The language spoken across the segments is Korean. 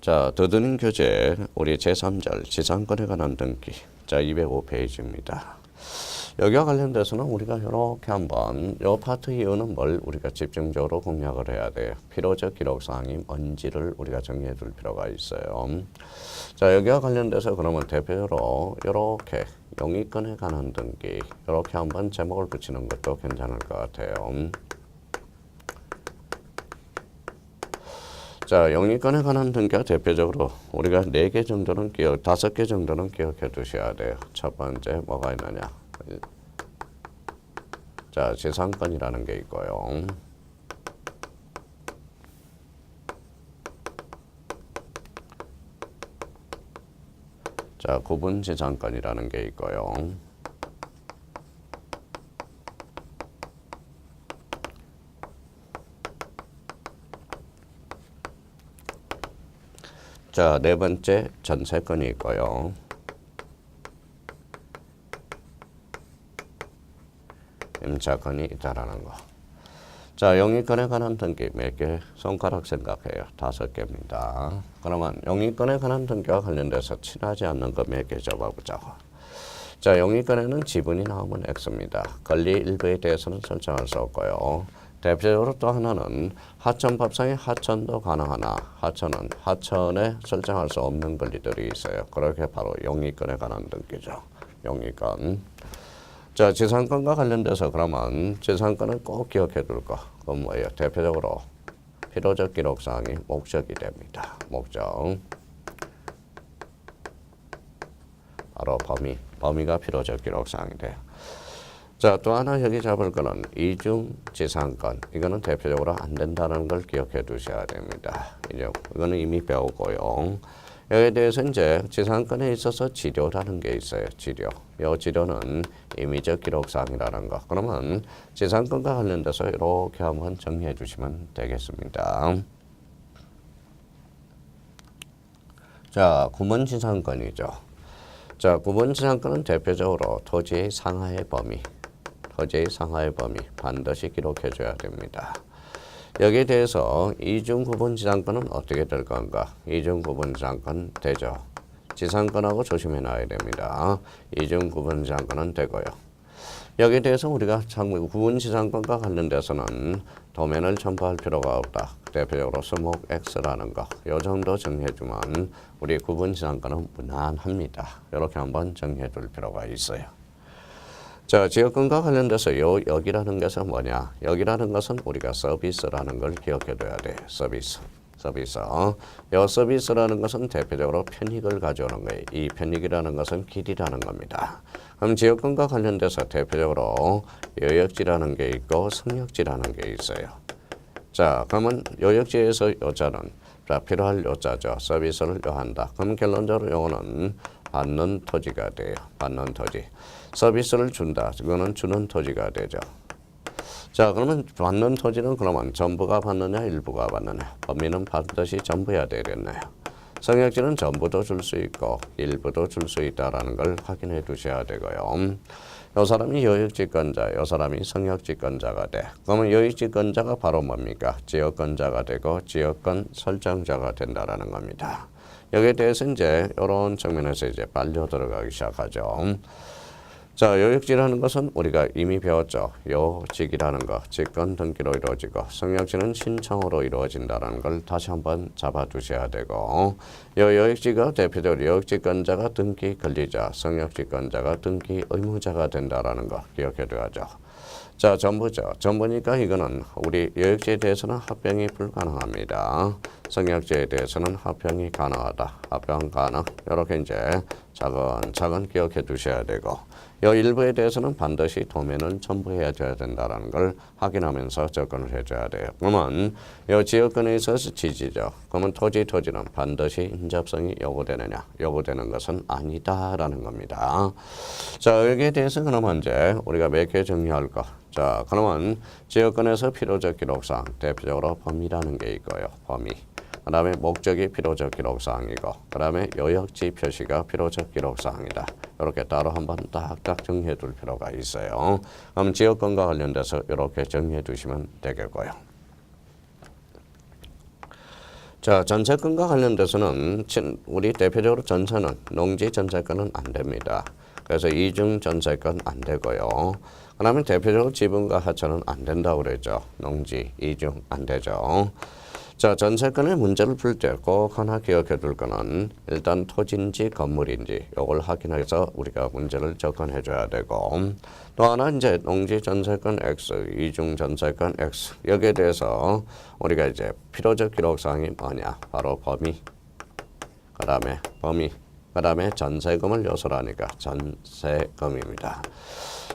자, 더드는 교재 우리 제3절 지상권에 관한 등기. 자, 205페이지입니다. 여기와 관련돼서는 우리가 이렇게 한번 이 파트 이유는 뭘 우리가 집중적으로 공략을 해야 돼요. 필요적 기록사항이 뭔지를 우리가 정리해 둘 필요가 있어요. 자, 여기와 관련돼서 그러면 대표로 이렇게 영위권에 관한 등기 이렇게 한번 제목을 붙이는 것도 괜찮을 것 같아요. 자, 영위권에 관한 등기가 대표적으로 우리가 4개 정도는 5개 정도는 기억해 두셔야 돼요. 첫 번째 뭐가 있느냐. 자, 지상권이라는 게 있고요. 자, 구분지상권이라는 게 있고요. 자, 네 번째 전세권이 있고요. 임차권이 있다라는 거. 자, 영위권에 관한 등기 몇 개? 손가락 생각해요. 5개입니다. 그러면 영위권에 관한 등기와 관련돼서 친하지 않는 거 몇 개 적어보자고. 자, 영위권에는 지분이 나오면 X입니다. 권리 일부에 대해서는 설정할 수 없고요. 대표적으로 또 하나는 하천법상의 하천도 가능하나 하천은 하천에 설정할 수 없는 권리들이 있어요. 그렇게 바로 영위권에 관한 등기죠. 영위권. 자, 지상권과 관련돼서 그러면 지상권은 꼭 기억해 둘 거. 그건 뭐예요? 대표적으로 필요적 기록사항이 목적이 됩니다. 목적. 바로 범위가 필요적 기록사항이 돼요. 자, 또 하나 여기 잡을 거는 이중지상권. 이거는 대표적으로 안 된다는 걸 기억해 두셔야 됩니다. 이거는 이미 배우고요. 여기에 대해서 이제 지상권에 있어서 지료라는 게 있어요. 지료. 이 지료는 임의적 기록사항이라는 거. 그러면 지상권과 관련돼서 이렇게 한번 정리해 주시면 되겠습니다. 자, 구분지상권이죠. 자, 구분지상권은 대표적으로 토지의 상하의 범위. 토지의 상하의 범위 반드시 기록해 줘야 됩니다. 여기에 대해서 이중구분지상권은 어떻게 될 건가? 이중구분지상권 되죠. 지상권하고 조심해 놔야 됩니다. 이중구분지상권은 되고요. 여기에 대해서 우리가 구분지상권과 관련돼서는 도면을 첨부할 필요가 없다. 대표적으로 수목 X라는 거. 이 정도 정리해주면 우리 구분지상권은 무난합니다. 이렇게 한번 정리해 둘 필요가 있어요. 자, 지역권과 관련돼서 여기라는 것은 뭐냐? 여기라는 것은 우리가 서비스라는 걸 기억해 둬야 돼. 서비스. 이 서비스라는 것은 대표적으로 편익을 가져오는 거예요. 이 편익이라는 것은 길이라는 겁니다. 그럼 지역권과 관련돼서 대표적으로 요역지라는 게 있고 성역지라는 게 있어요. 자, 그러면 요역지에서 요자는 필요할 요자죠. 서비스를 요한다. 그럼 결론적으로 요거는 받는 토지가 돼요. 받는 토지. 서비스를 준다. 이거는 주는 토지가 되죠. 자, 그러면 받는 토지는 그러면 전부가 받느냐 일부가 받느냐. 범위는 반드시 전부야 되겠네요. 성역지는 전부도 줄 수 있고 일부도 줄 수 있다는 걸 확인해 두셔야 되고요. 이 사람이 요역지권자, 이 사람이 성역지권자가 돼. 그러면 요역지권자가 바로 뭡니까? 지역권자가 되고 지역권 설정자가 된다는 겁니다. 여기에 대해서 이제 이런 측면에서 이제 빨려 들어가기 시작하죠. 자, 요역지라는 것은 우리가 이미 배웠죠. 요직이라는 거, 직권 등기로 이루어지고 성역지는 신청으로 이루어진다는 걸 다시 한번 잡아두셔야 되고 요역지가 대표적으로 요역지권자가 등기 권리자, 성역지권자가 등기 의무자가 된다는 거 기억해 둬야죠. 자, 전부죠. 전부니까 이거는 우리 요역지에 대해서는 합병이 불가능합니다. 성역지에 대해서는 합병이 가능하다. 합병 가능. 이렇게 이제 차근차근 기억해 두셔야 되고 이 일부에 대해서는 반드시 도면을 첨부해야 된다는 걸 확인하면서 접근을 해줘야 돼요. 그러면 이 지역권에 있어서 지지죠. 그러면 토지는 반드시 인접성이 요구되느냐? 요구되는 것은 아니다라는 겁니다. 자, 여기에 대해서 그러면 이제 우리가 몇 개 정리할 거. 자, 그러면 지역권에서 필요적 기록사항 대표적으로 범위라는 게 있고요. 범위. 그 다음에 목적이 필요적 기록사항이고 그 다음에 요역지 표시가 필요적 기록사항이다. 이렇게 따로 한번 딱딱 정리해 둘 필요가 있어요. 그럼 지역권과 관련돼서 이렇게 정리해 두시면 되겠고요. 자, 전세권과 관련돼서는 우리 대표적으로 전세는 농지 전세권은 안 됩니다. 그래서 이중 전세권 안 되고요. 그다음에 대표적으로 지분과 하천은 안 된다고 그러죠. 농지 이중 안 되죠. 자, 전세권의 문제를 풀 때 꼭 하나 기억해 둘 거는 일단 토지인지 건물인지 이걸 확인해서 우리가 문제를 접근해 줘야 되고, 또 하나 이제 농지 전세권 X, 이중 전세권 X 여기에 대해서 우리가 이제 필요적 기록사항이 뭐냐, 바로 범위, 그다음에 전세금을 요소로 하니까 전세금입니다.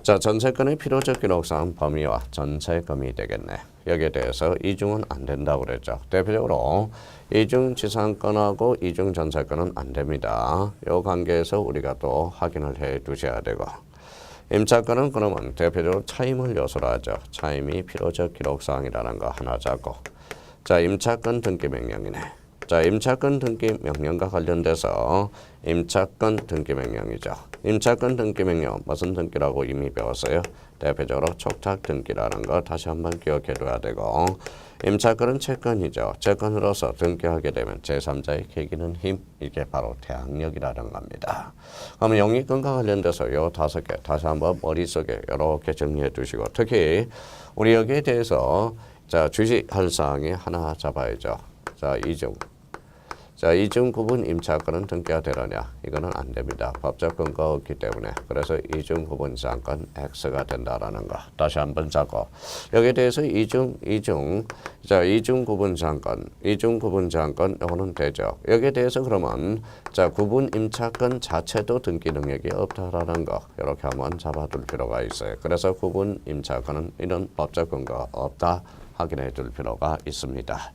자, 전세권의 필요적 기록사항 범위와 전세금이 되겠네. 여기에 대해서 이중은 안 된다고 그랬죠. 대표적으로 이중 지상권하고 이중 전세권은 안 됩니다. 이 관계에서 우리가 또 확인을 해 두셔야 되고, 임차권은 그러면 대표적으로 차임을 요소로 하죠. 차임이 필요적 기록사항이라는 거 하나 잡고, 자, 임차권 등기 명령이네. 자, 임차권 등기 명령과 관련돼서 임차권 등기 명령이죠. 임차권 등기 명령 무슨 등기라고 이미 배웠어요? 대표적으로 촉탁 등기라는 거 다시 한번 기억해 둬야 되고, 임차권은 채권이죠. 채권으로서 등기하게 되면 제3자의 개기는 힘, 이게 바로 태양력이라는 겁니다. 그러면 영위권과 관련돼서 요 5개 다시 한번 머릿속에 이렇게 정리해 두시고, 특히 우리 여기에 대해서 자, 주식할 사항이 하나 잡아야죠. 자, 이중 구분 임차권은 등기가 되느냐? 이거는 안 됩니다. 법적 근거가 없기 때문에. 그래서 이중 구분 지상권 X가 된다라는 거 다시 한번 잡고, 여기에 대해서 이중 구분 지상권 이거는 되죠. 여기에 대해서 그러면 자, 구분 임차권 자체도 등기 능력이 없다라는 거 이렇게 한번 잡아둘 필요가 있어요. 그래서 구분 임차권은 이런 법적 근거가 없다 확인해 둘 필요가 있습니다.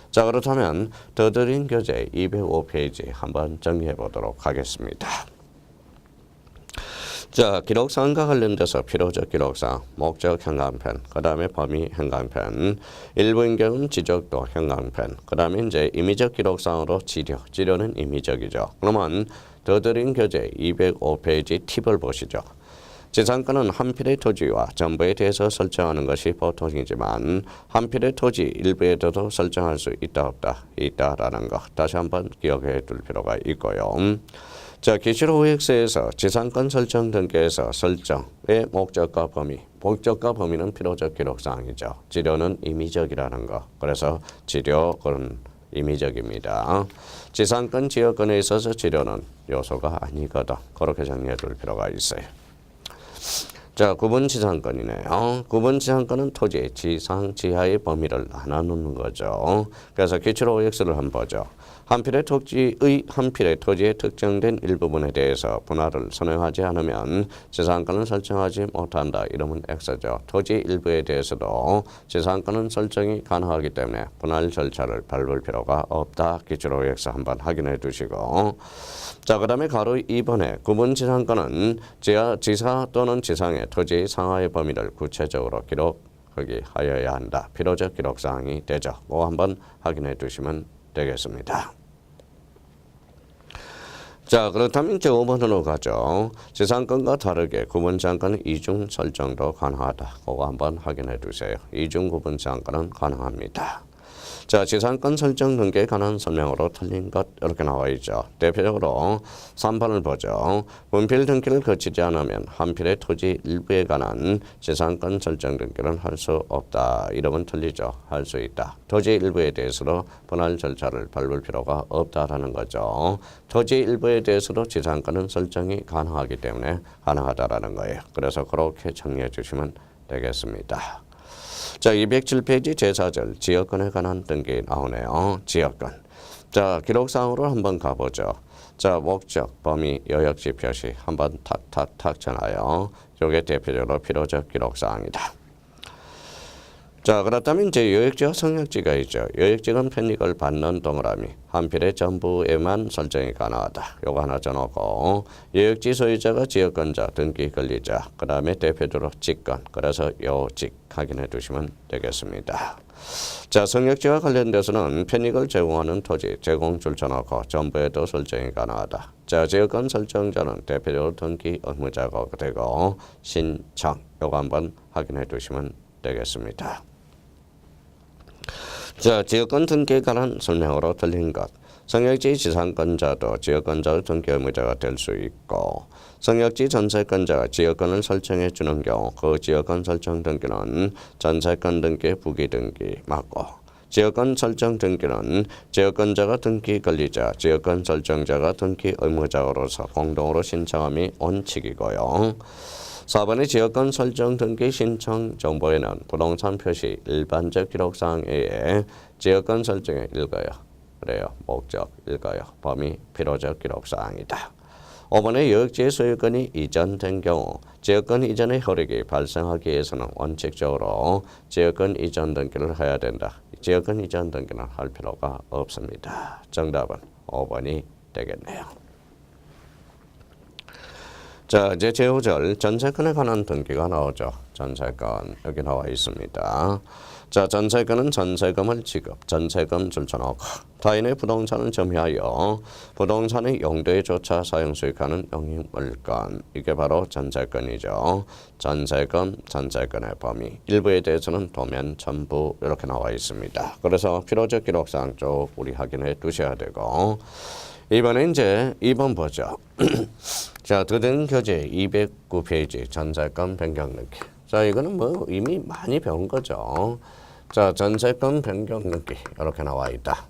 자, 그렇다면 더드린 교재 205페이지 한번 정리해 보도록 하겠습니다. 자, 기록사항과 관련돼서 필요적 기록사항, 목적 현강편, 그 다음에 범위 현강편, 일부인 경우는 지적도 현강편, 그 다음에 이제 임의적 기록사항으로 지료는 임의적이죠. 그러면 더드린 교재 205페이지 팁을 보시죠. 지상권은 한 필의 토지와 전부에 대해서 설정하는 것이 보통이지만 한 필의 토지 일부에 대해서도 설정할 수 있다 없다 있다라는 거 다시 한번 기억해 둘 필요가 있고요. 자, 기출 OX에서 지상권 설정 등기에서 설정의 목적과 범위는 필요적 기록사항이죠. 지료는 임의적이라는 거. 그래서 지료는 임의적입니다. 지상권 지역권에 있어서 지료는 요소가 아니거든. 그렇게 정리해 둘 필요가 있어요. 자, 구분 지상권이네요. 구분 지상권은 토지, 지상, 지하의 범위를 나누는 거죠. 그래서 기출 OX를 한번 보죠. 한 필의 토지의 특정된 일부분에 대해서 분할을 선행하지 않으면 지상권은 설정하지 못한다. 이러면 X죠. 토지 일부에 대해서도 지상권은 설정이 가능하기 때문에 분할 절차를 밟을 필요가 없다. 기출 OX 한번 확인해 두시고, 자, 그 다음에 가로 2번에 구분 지상권은 지사 또는 지상의 토지 상하의 범위를 구체적으로 기록하여야 한다. 필요적 기록사항이 되죠. 그거 한번 확인해 두시면 되겠습니다. 자, 그렇다면 이제 5번으로 가죠. 지상권과 다르게 구분 지상권은 이중 설정도 가능하다. 그거 한번 확인해 두세요. 이중 구분 지상권은 가능합니다. 자, 지상권 설정 등기에 관한 설명으로 틀린 것 이렇게 나와 있죠. 대표적으로 3번을 보죠. 분필 등기를 거치지 않으면 한 필의 토지 일부에 관한 지상권 설정 등기는 할 수 없다. 이러면 틀리죠. 할 수 있다. 토지 일부에 대해서도 분할 절차를 밟을 필요가 없다라는 거죠. 토지 일부에 대해서도 지상권은 설정이 가능하기 때문에 가능하다라는 거예요. 그래서 그렇게 정리해 주시면 되겠습니다. 자, 207페이지 제4절 지역권에 관한 등기 나오네요. 지역권. 자, 기록사항으로 한번 가보죠. 자, 목적, 범위, 여역지 표시 한번 탁탁탁 전하여. 이게 대표적으로 필요적 기록사항이다. 자, 그렇다면 이제 여역지와 성역지가 있죠. 여역지는 편익을 받는 동그라미 한 필의 전부에만 설정이 가능하다. 요거 하나 적어놓고, 여역지 소유자가 지역권자, 등기 권리자, 그 다음에 대표적으로 직권, 그래서 요직 확인해 두시면 되겠습니다. 자, 성역지와 관련돼서는 편익을 제공하는 토지 제공 줄쳐놓고 전부에도 설정이 가능하다. 자, 지역권 설정자는 대표적으로 등기 의무자가 되고 신청, 요거 한번 확인해 두시면 되겠습니다. 자, 지역권 등기에 관한 설명으로 들린 것. 성역지 지상권자도 지역권자의 등기 의무자가 될 수 있고 성역지 전세권자가 지역권을 설정해 주는 경우 그 지역권 설정 등기는 전세권 등기, 부기 등기 맞고 지역권 설정 등기는 지역권자가 등기 권리자, 지역권 설정자가 등기 의무자로서 공동으로 신청함이 원칙이고요. 4번의 지역권 설정 등기 신청 정보에는 부동산 표시 일반적 기록사항에 의해 지역권 설정에 읽어요. 그래요. 목적 읽어요. 범위 필요적 기록사항이다. 5번의 여역지의 소유권이 이전된 경우 지역권 이전의 효력이 발생하기 위해서는 원칙적으로 지역권 이전 등기를 해야 된다. 지역권 이전 등기는 할 필요가 없습니다. 정답은 5번이 되겠네요. 자, 이제 제5절 전세권에 관한 등기가 나오죠. 전세권 여기 나와 있습니다. 자, 전세권은 전세금을 지급, 전세금 줄쳐놓고 타인의 부동산을 점유하여 부동산의 용도에 조차 사용 수익하는 영입물건, 이게 바로 전세권이죠. 전세금, 전세권의 범위 일부에 대해서는 도면, 전부 이렇게 나와 있습니다. 그래서 필요적 기록사항 쪽 우리 확인해 두셔야 되고 이번에 이제 2번 보죠. 자, 드등교재 209페이지 전세권 변경 등기. 자, 이거는 뭐 이미 많이 배운 거죠. 자, 전세권 변경 등기 이렇게 나와 있다.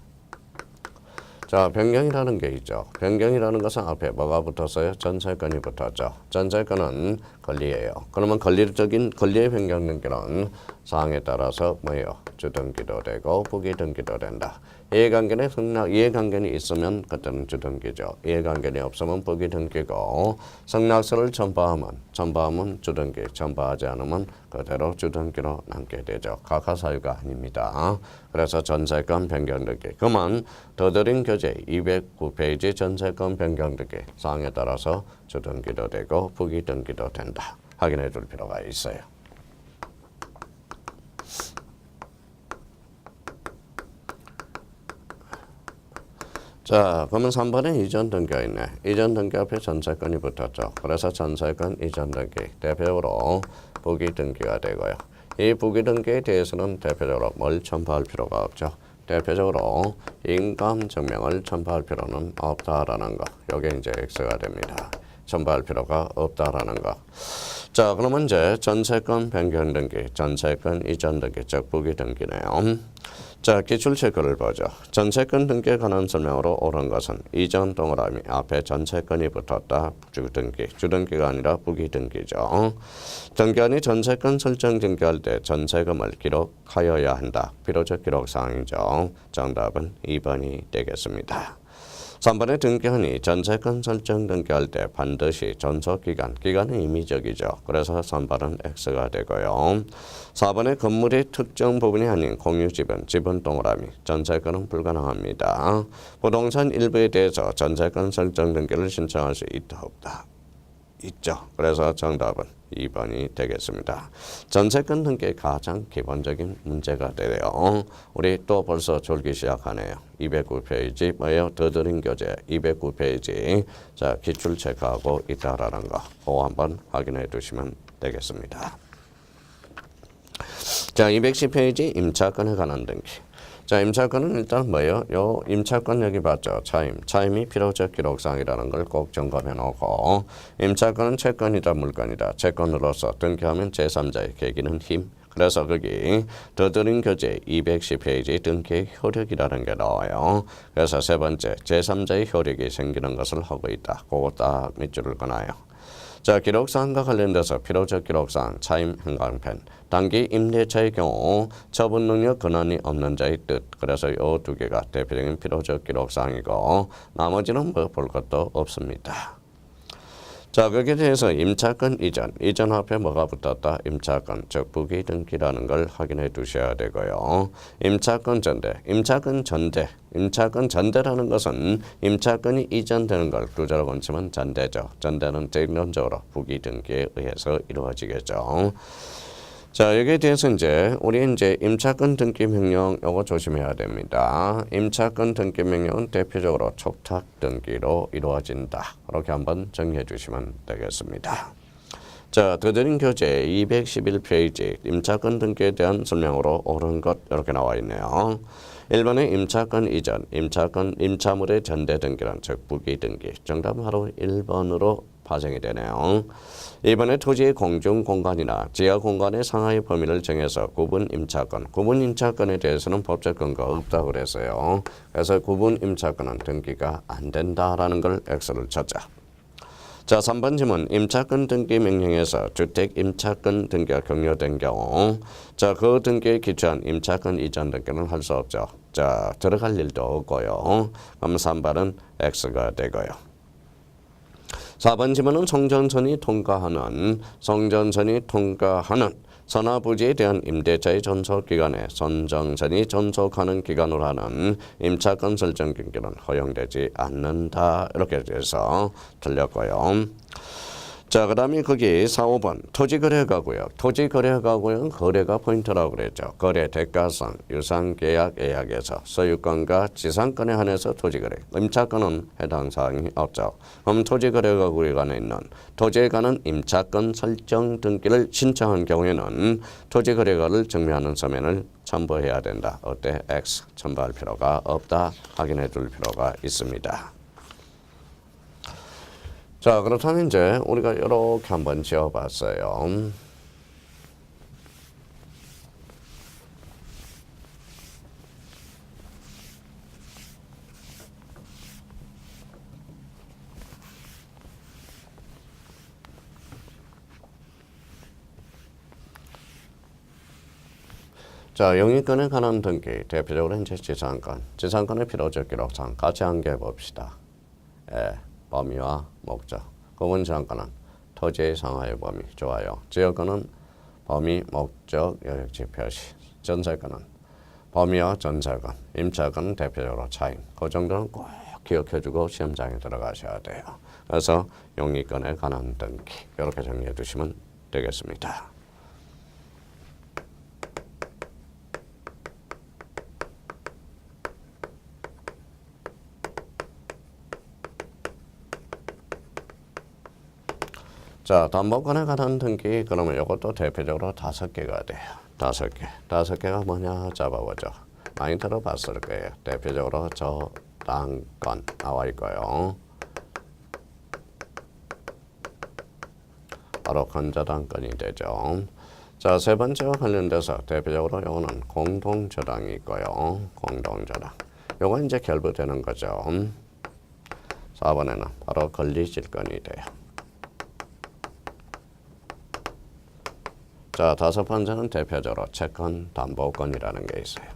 자, 변경이라는 게 있죠. 변경이라는 것은 앞에 뭐가 붙었어요? 전세권이 붙었죠. 전세권은 권리예요. 그러면 권리적인 권리의 변경 등기는 사항에 따라서 뭐예요? 주등기도 되고 부기등기도 된다. 이해관계는 승낙, 이해관계는 있으면 그때는 주등기죠. 이해관계는 없으면 부기등기고 승낙서를 첨부하면 주등기, 첨부하지 않으면 그대로 주등기로 남게 되죠. 각하사유가 아닙니다. 그래서 전세권 변경 등기. 그만 더드린 교재 209페이지 전세권 변경 등기 사항에 따라서 주등기도 되고 부기등기도 된다. 확인해 줄 필요가 있어요. 자, 그러면 3번에 이전 등기가 있네. 이전 등기 앞에 전세권이 붙었죠. 그래서 전세권 이전 등기 대표적으로 부기 등기가 되고요. 이 부기 등기에 대해서는 대표적으로 뭘 첨부할 필요가 없죠. 대표적으로 인감 증명을 첨부할 필요는 없다라는 거. 이게 이제 X가 됩니다. 첨부할 필요가 없다라는 거. 자, 그러면 이제 전세권 변경 등기, 전세권 이전 등기, 즉 부기 등기네요. 자, 기출체크를 보죠. 전세권 등기에 관한 설명으로 옳은 것은 이전 동그라미 앞에 전세권이 붙었다. 주등기가 아니라 부기등기죠. 등기원이 전세권 설정 등기할 때 전세금을 기록하여야 한다. 필요적 기록사항이죠. 정답은 2번이 되겠습니다. 3번의 등기원이 전세권 설정 등기할 때 반드시 전속기간, 기간은 임의적이죠. 그래서 3번은 X가 되고요. 4번의 건물의 특정 부분이 아닌 공유지분, 지분 동그라미, 전세권은 불가능합니다. 부동산 일부에 대해서 전세권 설정 등기를 신청할 수 있다, 없다? 있죠. 그래서 정답은 2번이 되겠습니다. 전세권 등기의 가장 기본적인 문제가 되네요. 우리 또 벌써 졸기 시작하네요. 209페이지 뭐예요? 더드린 교재 209페이지. 자, 기출 체크하고 있다라는 거. 그거 한번 확인해 두시면 되겠습니다. 자, 210페이지 임차권에 관한 등기. 자, 임차권은 일단 뭐예요? 요 임차권 여기 봤죠? 차임이 필요적 기록사항이라는 걸 꼭 점검해 놓고 임차권은 채권이다 물건이다. 채권으로서 등기하면 제3자의 계기는 힘. 그래서 거기 더드린 교재 210페이지 등기의 효력이라는 게 나와요. 그래서 세 번째 제3자의 효력이 생기는 것을 하고 있다. 그거 딱 밑줄을 그나요. 자, 기록사항과 관련돼서 필요적 기록사항, 차임 행강편, 단기 임대차의 경우 처분 능력 근한이 없는 자의 뜻. 그래서 이 두 개가 대표적인 필요적 기록사항이고 나머지는 뭐 볼 것도 없습니다. 자, 거기에 대해서 임차권 이전 앞에 뭐가 붙었다? 임차권, 즉 부기 등기라는 걸 확인해 두셔야 되고요. 임차권 전대라는 것은 임차권이 이전되는 걸 두자로 번치면 전대죠. 전대는 대론적으로 부기 등기에 의해서 이루어지겠죠. 자, 여기에 대해서 우리 임차권 등기 명령 요거 조심해야 됩니다. 임차권 등기 명령은 대표적으로 촉탁 등기로 이루어진다. 이렇게 한번 정리해 주시면 되겠습니다. 자, 더드림 교재 211페이지 임차권 등기에 대한 설명으로 옳은 것 이렇게 나와 있네요. 1번의 임차권 이전, 임차물의 전대 등기란 즉 부기 등기. 정답은 바로 1번으로 파생이 되네요. 2번의 토지의 공중 공간이나 지하 공간의 상하의 범위를 정해서 구분 임차권에 대해서는 법적 근거가 없다고 그랬어요. 그래서 구분 임차권은 등기가 안 된다라는 걸 X를 쳤죠. 자, 3번 질문. 임차권 등기 명령에서 주택 임차권 등기가 경료된 경우 자, 그 등기에 기초한 임차권 이전 등기는 할 수 없죠. 자, 들어갈 일도 없고요. 그럼 3번은 X가 되고요. 4번 질문은 성전선이 통과하는 선화부지에 대한 임대차의 존속기간에 선정선이 존속하는 기간으로 하는 임차권 설정 등기는 허용되지 않는다. 이렇게 돼서 틀렸고요. 자, 그 다음에 거기 4, 5번 토지거래가구역. 토지거래가구역은 거래가 포인트라고 그랬죠. 거래 대가성, 유상계약, 예약에서 소유권과 지상권에 한해서 토지거래. 임차권은 해당 사항이 없죠. 그럼 토지거래가구역 안에 있는 토지에 관한 임차권 설정 등기를 신청한 경우에는 토지거래가를 증명하는 서면을 첨부해야 된다. 어때? X 첨부할 필요가 없다. 확인해 줄 필요가 있습니다. 자, 그렇다면 이제 우리가 이렇게 한번 지어봤어요. 자, 영위권에 관한 등기, 대표적으로 이제 지상권의 필요적 기록상 같이 함께 봅시다. 범위와 목적. 구분 지상권은 토지의 상하의 범위. 좋아요. 지역권은 범위, 목적, 여역지 표시. 전세권은 범위와 전세권. 임차권은 대표적으로 차임. 그 정도는 꼭 기억해주고 시험장에 들어가셔야 돼요. 그래서 영위권에 관한 등기. 이렇게 정리해 두시면 되겠습니다. 자, 담보권에 관한 등기. 그러면 이것도 대표적으로 5개가 돼요. 5개. 5개가 뭐냐 잡아보죠. 많이 들어봤을 거예요. 대표적으로 저당권 나와 있고요. 바로 건저당권이 되죠. 자, 세 번째와 관련돼서 대표적으로 요거는 공동저당이 있고요. 공동저당. 요거 이제 결부되는 거죠. 4번에는 바로 권리질권이 돼요. 자, 5번째는 대표적으로 채권 담보권이라는 게 있어요.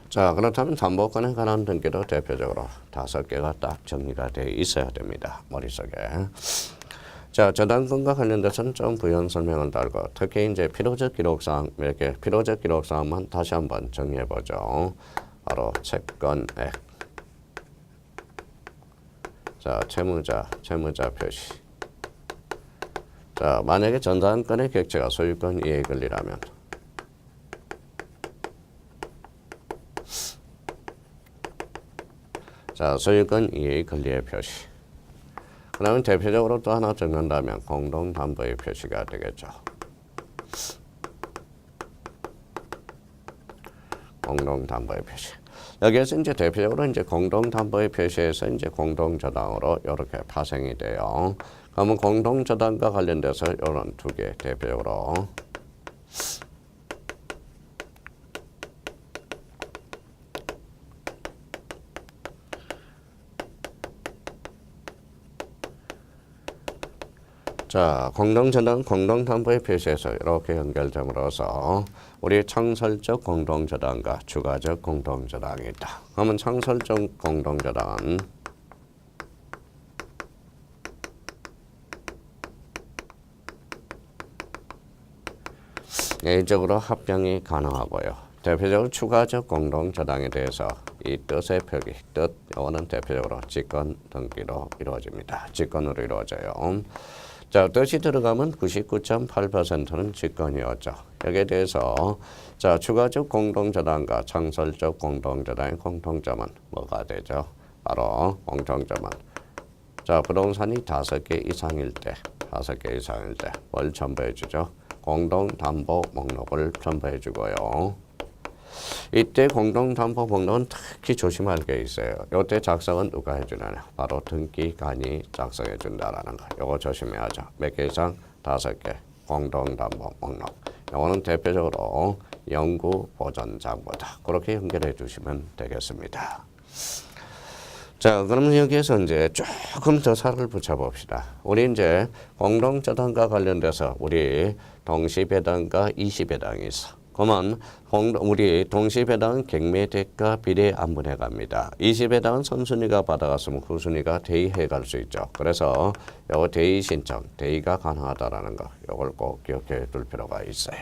자, 그렇다면 담보권에 관한 등기도 대표적으로 5개가 딱 정리가 되어 있어야 됩니다. 머릿속에. 자, 저당권과 관련돼서는 좀 부연 설명을 달고 특히 이제 필요적 기록사항 이렇게 필요적 기록사항만 다시 한번 정리해 보죠. 바로 채권액. 자, 채무자 표시. 자, 만약에 전당권의 객체가 소유권 이해 권리라면 자, 소유권 이해 권리의 표시. 그러면 대표적으로 또 하나 적는다면 공동담보의 표시가 되겠죠. 공동담보의 표시. 여기에서 이제 대표적으로 이제 공동담보의 표시에서 이제 공동저당으로 이렇게 파생이 돼요. 그러면 공동저당과 관련돼서 이런 2개 대표적으로 자, 공동저당, 공동담보의 표시에서 이렇게 연결됨으로써 우리 창설적 공동저당과 추가적 공동저당이 있다. 그러면 창설적 공동저당은 예외적으로 합병이 가능하고요. 대표적으로 추가적 공동저당에 대해서 이 뜻의 표기, 이거는 대표적으로 직권 등기로 이루어집니다. 직권으로 이루어져요. 자, 뜻이 들어가면 99.8%는 직권이었죠. 여기에 대해서 자, 추가적 공동저당과 창설적 공동저당의 공통점은 뭐가 되죠? 바로 공통점은 자 부동산이 5개 이상일 때 뭘 첨부해 주죠? 공동담보 목록을 첨부해 주고요. 이때 공동담보 목록은 특히 조심할 게 있어요. 이때 작성은 누가 해주느냐? 바로 등기관이 작성해 준다라는 거. 이거 조심해야죠. 몇 개 이상? 5개. 공동담보 목록. 이거는 대표적으로 연구보전장부다. 그렇게 연결해 주시면 되겠습니다. 자, 그럼 여기에서 이제 조금 더 살을 붙여봅시다. 우리 이제 공동저당과 관련돼서 우리 동시배당과 이시배당이 있어. 그러면 우리 동시배당은 객매대가 비례 안분해 갑니다. 이시배당은 선순위가 받아갔으면 후순위가 대의해 갈 수 있죠. 그래서 요 대의 신청, 대의가 가능하다라는 거, 이걸 꼭 기억해 둘 필요가 있어요.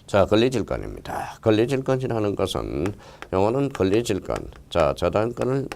자, 권리질권입니다. 권리질권이라는 것은 영어는 권리질권. 자, 저당권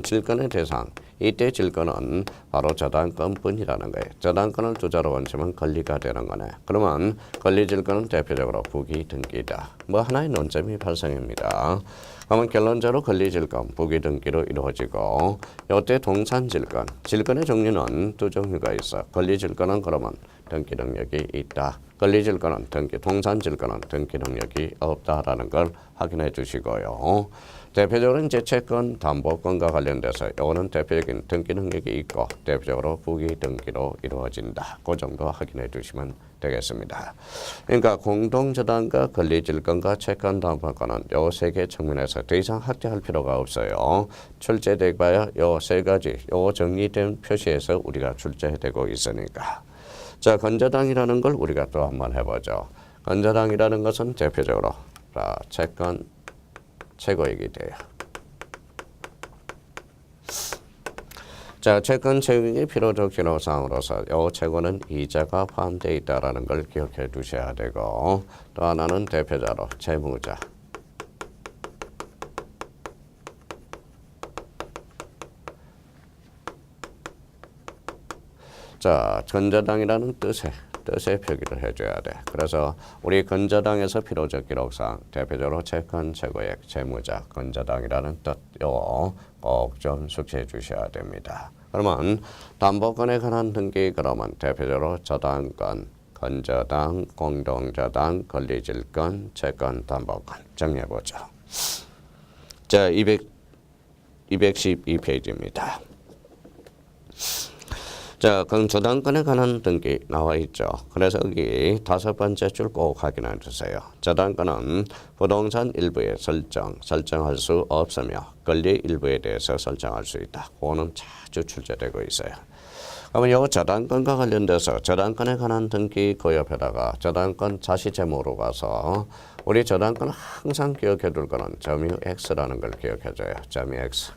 질권의 대상. 이때 질권은 바로 저당권뿐이라는 거예요. 저당권을 두자로 얹으면 권리가 되는 거네. 그러면 권리질권은 대표적으로 부기등기다. 뭐 하나의 논점이 발생합니다. 그러면 결론적으로 권리질권, 부기등기로 이루어지고 이때 동산질권, 질권의 종류는 두 종류가 있어. 권리질권은 그러면 등기 능력이 있다. 권리질권은 동산질권은 등기 능력이 없다라는 걸 확인해 주시고요. 대표적으로 이제 채권, 담보권과 관련돼서 이거는 대표적인 등기 능력이 있고 대표적으로 부기등기로 이루어진다. 그 정도 확인해 주시면 되겠습니다. 그러니까 공동저당과 권리질권과 채권, 담보권은 요 세 개 측면에서 더 이상 확대할 필요가 없어요. 출제되봐야 요 세 가지, 요 정리된 표시에서 우리가 출제되고 있으니까. 자, 건저당이라는 걸 우리가 또 한번 해보죠. 건저당이라는 것은 대표적으로 채권 최고액이 돼요. 자, 채권 최고액이 필요적 기록사항으로서 이 채권은 이자가 포함되어 있다는 걸 기억해 두셔야 되고 또 하나는 대표자로 채무자. 자, 건저당이라는 뜻의 표기를 해줘야 돼. 그래서 우리 건저당에서 필요적 기록상 대표적으로 채권 최고액 채무자 건저당이라는 뜻 이거 꼭 좀 숙지해 주셔야 됩니다. 그러면 담보권에 관한 등기 그러면 대표적으로 저당권, 건저당, 공동저당, 권리질권, 채권, 담보권 정리해 보죠. 자, 212페이지입니다. 자, 그럼 저당권에 관한 등기 나와 있죠. 그래서 여기 5번째 줄 꼭 확인해 주세요. 저당권은 부동산 일부의 설정할 수 없으며 권리 일부에 대해서 설정할 수 있다. 그거는 자주 출제되고 있어요. 그러면 이 저당권과 관련돼서 저당권에 관한 등기 그 옆에다가 저당권 자시제목으로 가서 우리 저당권은 항상 기억해 둘 거는 점유 X라는 걸 기억해 줘요. 점유 X.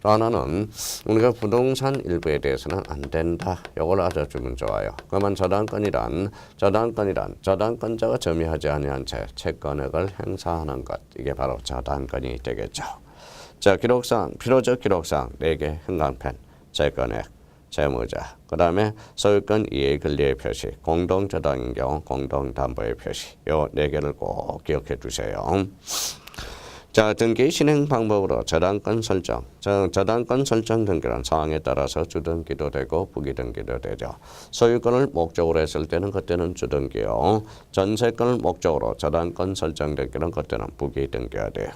또 하나는 우리가 부동산 일부에 대해서는 안 된다. 이걸 알아주면 좋아요. 그러면 저당권이란 저당권자가 점유하지 아니한 채 채권액을 행사하는 것. 이게 바로 저당권이 되겠죠. 자, 기록상 필요적 기록상 4개 형광펜, 채권액, 채무자, 그 다음에 소유권 이해 권리의 표시, 공동저당인 경우 공동담보의 표시. 요 4개를 꼭 기억해 두세요. 자, 등기 실행 방법으로 저당권 설정 등기란 상황에 따라서 주등기도 되고 부기등기도 되죠. 소유권을 목적으로 했을 때는 그때는 주등기요. 전세권을 목적으로 저당권 설정 등기는 그때는 부기등기가 돼요.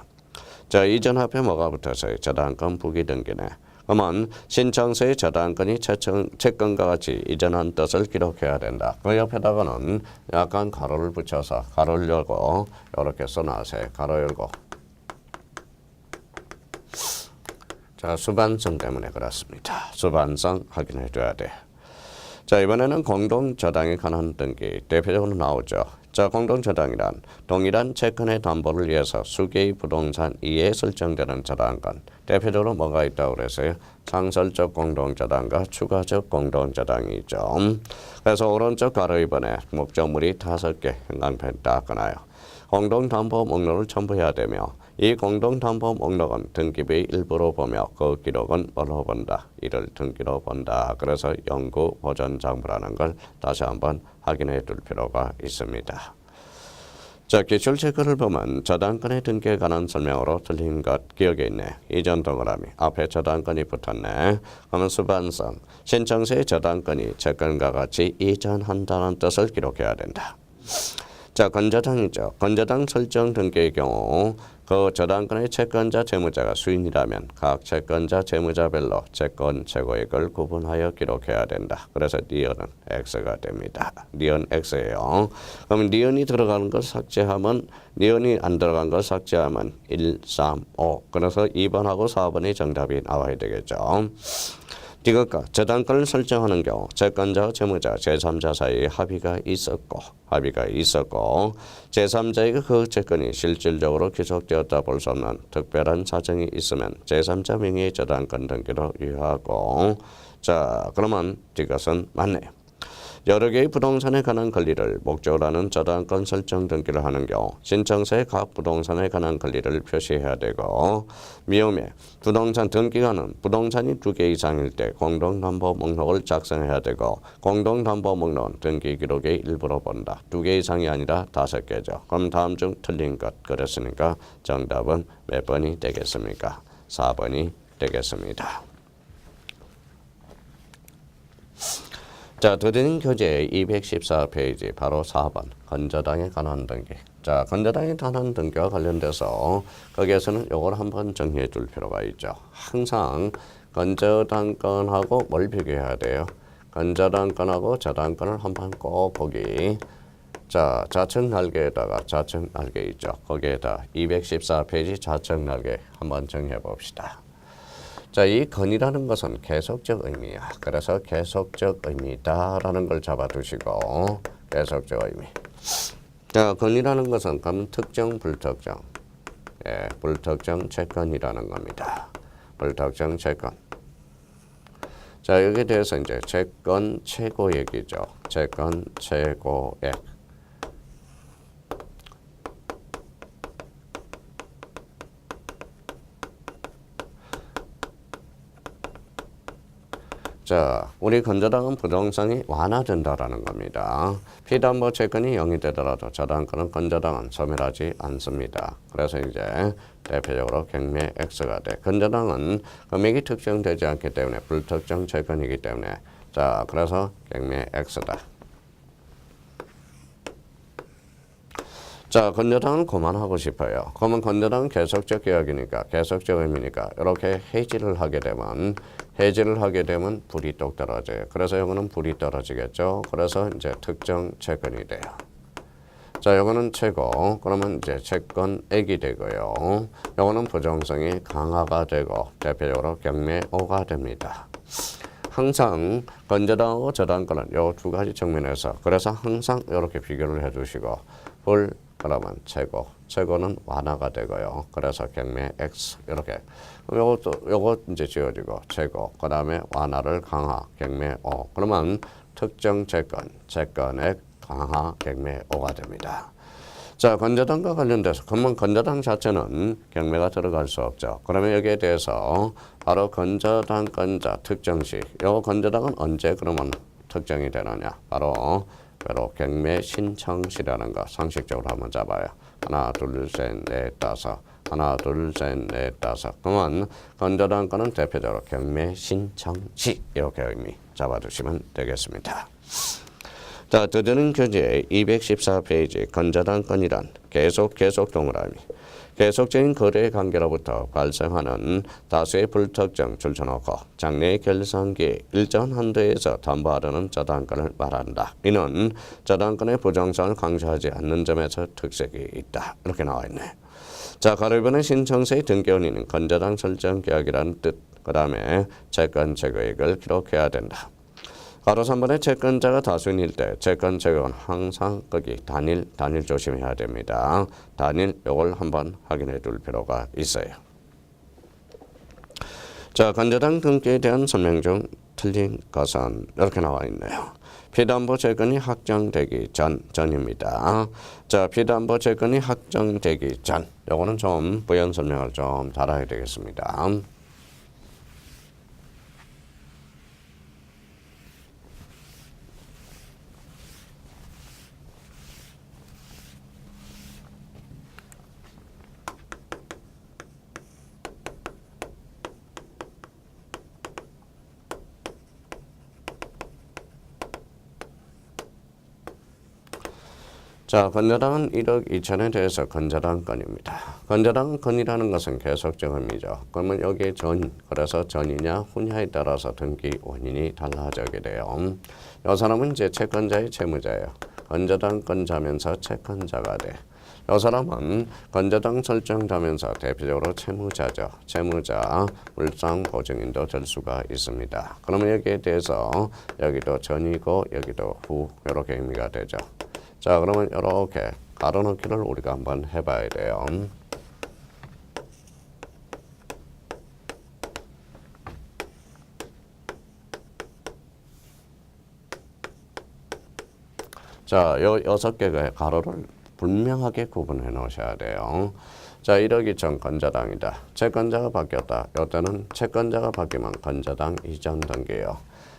자, 이전 앞에 뭐가 붙었어요? 저당권 부기등기네. 그러면 신청서에 저당권이 채권과 같이 이전한 뜻을 기록해야 된다. 그 옆에다가는 약간 가로를 붙여서 가로를 열고 이렇게 써놔세요. 가로 열고. 자, 수반성 때문에 그렇습니다. 수반성 확인해 줘야 돼. 자, 이번에는 공동저당에 관한 등기 대표적으로 나오죠. 자, 공동저당이란 동일한 채권의 담보를 위해서 수개의 부동산 이에 설정되는 저당권. 대표적으로 뭐가 있다고 그랬어요? 상설적 공동저당과 추가적 공동저당이 있죠. 그래서 오른쪽 가로 2번에 목적물이 5개 형광펜 딱 꺼놔요. 공동담보 목록을 첨부해야 되며 이 공동담보 목록은 등기부의 일부로 보며 그 기록은 뭐로 본다? 이를 등기로 본다. 그래서 연구보전장부라는 걸 다시 한번 확인해 둘 필요가 있습니다. 자, 기출체크를 보면 저당권의 등기에 관한 설명으로 틀린 것 기억에 있네. 이전 동그라미 앞에 저당권이 붙었네. 그러면 수반성 신청서의 저당권이 채권과 같이 이전한다는 뜻을 기록해야 된다. 자, 건저당이죠. 건저당 설정 등기의 경우 그 저당권의 채권자 채무자가 수인이라면 각 채권자 채무자별로 채권 최고액을 구분하여 기록해야 된다. 그래서 니은은 X가 됩니다. 니은 X예요. 그럼 니은이 들어가는 걸 삭제하면 니은이 안 들어간 걸 삭제하면 1, 3, 5 그래서 2번하고 4번이 정답이 나와야 되겠죠. 이것과 저당권을 설정하는 경우 채권자와 채무자, 제3자 사이에 합의가 있었고 제3자에게 그 채권이 실질적으로 귀속되었다 볼 수 없는 특별한 사정이 있으면 제3자 명의의 저당권 등기로 유효하고 자 그러면 이것은 맞네요. 여러 개의 부동산에 관한 권리를 목적으로 하는 저당권 설정 등기를 하는 경우 신청서에 각 부동산에 관한 권리를 표시해야 되고 미음에 부동산 등기관은 부동산이 2개 이상일 때 공동담보 목록을 작성해야 되고 공동담보 목록은 등기 기록의 일부로 본다. 2개 이상이 아니라 5개죠. 그럼 다음 중 틀린 것 그랬으니까 정답은 몇 번이 되겠습니까? 4번이 되겠습니다. 자, 드리는 교재 214페이지 바로 4번 건저당에 관한 등기. 자, 건저당에 관한 등기와 관련돼서 거기에서는 이걸 한번 정리해 줄 필요가 있죠. 항상 건저당권하고 뭘 비교해야 돼요? 건저당권하고 저당권을 한번 꼭 보기. 자, 좌측 날개에다가 좌측 날개 있죠. 거기에다 214페이지 좌측 날개 한번 정리해 봅시다. 자, 이 건이라는 것은 계속적 의미야. 그래서 계속적 의미다라는 걸 잡아두시고 계속적 의미. 자, 건이라는 것은 그럼 특정, 불특정, 불특정 채권이라는 겁니다. 불특정 채권. 자, 여기에 대해서 이제 채권 최고액이죠. 채권 최고액. 자, 우리 건저당은 부동산이 완화된다라는 겁니다. 피담보 채권이 0이 되더라도 저당권은 건저당은 소멸하지 않습니다. 그래서 이제 대표적으로 경매 X가 돼. 건저당은 금액이 특정되지 않기 때문에 불특정 채권이기 때문에 자, 그래서 경매 X다. 자, 건저당은 그만하고 싶어요. 그러면 건저당은 계속적 계약이니까 계속적 의미니까 이렇게 해지를 하게 되면 불이 똑 떨어져요. 그래서 이거는 불이 떨어지겠죠. 그래서 이제 특정 채권이 돼요. 자, 이거는 최고. 그러면 이제 채권액이 되고요. 이거는 부정성이 강화가 되고 대표적으로 경매 5가 됩니다. 항상 건저당하고 저당권은 이 두 가지 측면에서 그래서 항상 이렇게 비교를 해주시고 불 그러면 최고는 완화가 되고요. 그래서 경매 X 이렇게 요거 이제 지어지고 최고 그다음에 완화를 강화 경매 O 그러면 특정 채권액 강화 경매 O가 됩니다. 자, 건저당과 관련돼서 그러면 건저당 자체는 경매가 들어갈 수 없죠. 그러면 여기에 대해서 바로 건저당권자 특정시 요 건저당은 언제 그러면 특정이 되느냐 바로 경매 신청시라는 거 상식적으로 한번 잡아요. 하나, 둘, 셋, 넷, 다섯. 하나, 둘, 셋, 넷, 다섯. 그러면 건저당권은 대표적으로 경매 신청시 이렇게 의미 잡아두시면 되겠습니다. 자, 드리는 교재 214페이지 건저당권이란 계속 동그라미. 계속적인 거래 관계로부터 발생하는 다수의 불특정 줄쳐놓고 장래의 결산기 일정 한도에서 담보하려는 저당권을 말한다. 이는 저당권의 부정성을 강조하지 않는 점에서 특색이 있다. 이렇게 나와 있네. 자, 가로변의 신청서의 등기원인은 건저당 설정 계약이라는 뜻. 그 다음에 채권 제거액을 기록해야 된다. 가로 3번의 채권자가 다수인일 때 채권 제거는 항상 거기 단일 조심해야 됩니다. 단일 이걸 한번 확인해 둘 필요가 있어요. 자, 건저당 등기에 대한 설명 중 틀린 것은 이렇게 나와 있네요. 피담보 채권이 확정되기 전입니다. 자, 피담보 채권이 확정되기 전 요거는 좀 부연 설명을 좀 달아야 되겠습니다. 자, 건저당은 1억 2천에 대해서 건저당 건입니다. 건저당 건이라는 것은 계속적 의미죠. 그러면 여기에 전, 그래서 전이냐 후냐에 따라서 등기 원인이 달라지게 돼요. 이 사람은 이제 채권자의 채무자예요. 건저당 건자면서 채권자가 돼. 이 사람은 건저당 설정자면서 대표적으로 채무자죠. 채무자, 물상 보증인도 될 수가 있습니다. 그러면 여기에 대해서 여기도 전이고 여기도 후 이렇게 의미가 되죠. 자, 그러면 이렇게 가로넣기를 우리가 한번 해봐야 돼요. 자, 요 6개의 가로를 분명하게 구분해 놓으셔야 돼요. 자, 1억 2천 건저당이다. 채권자가 바뀌었다. 이때는 채권자가 바뀌면 건저당 이전 등기예요.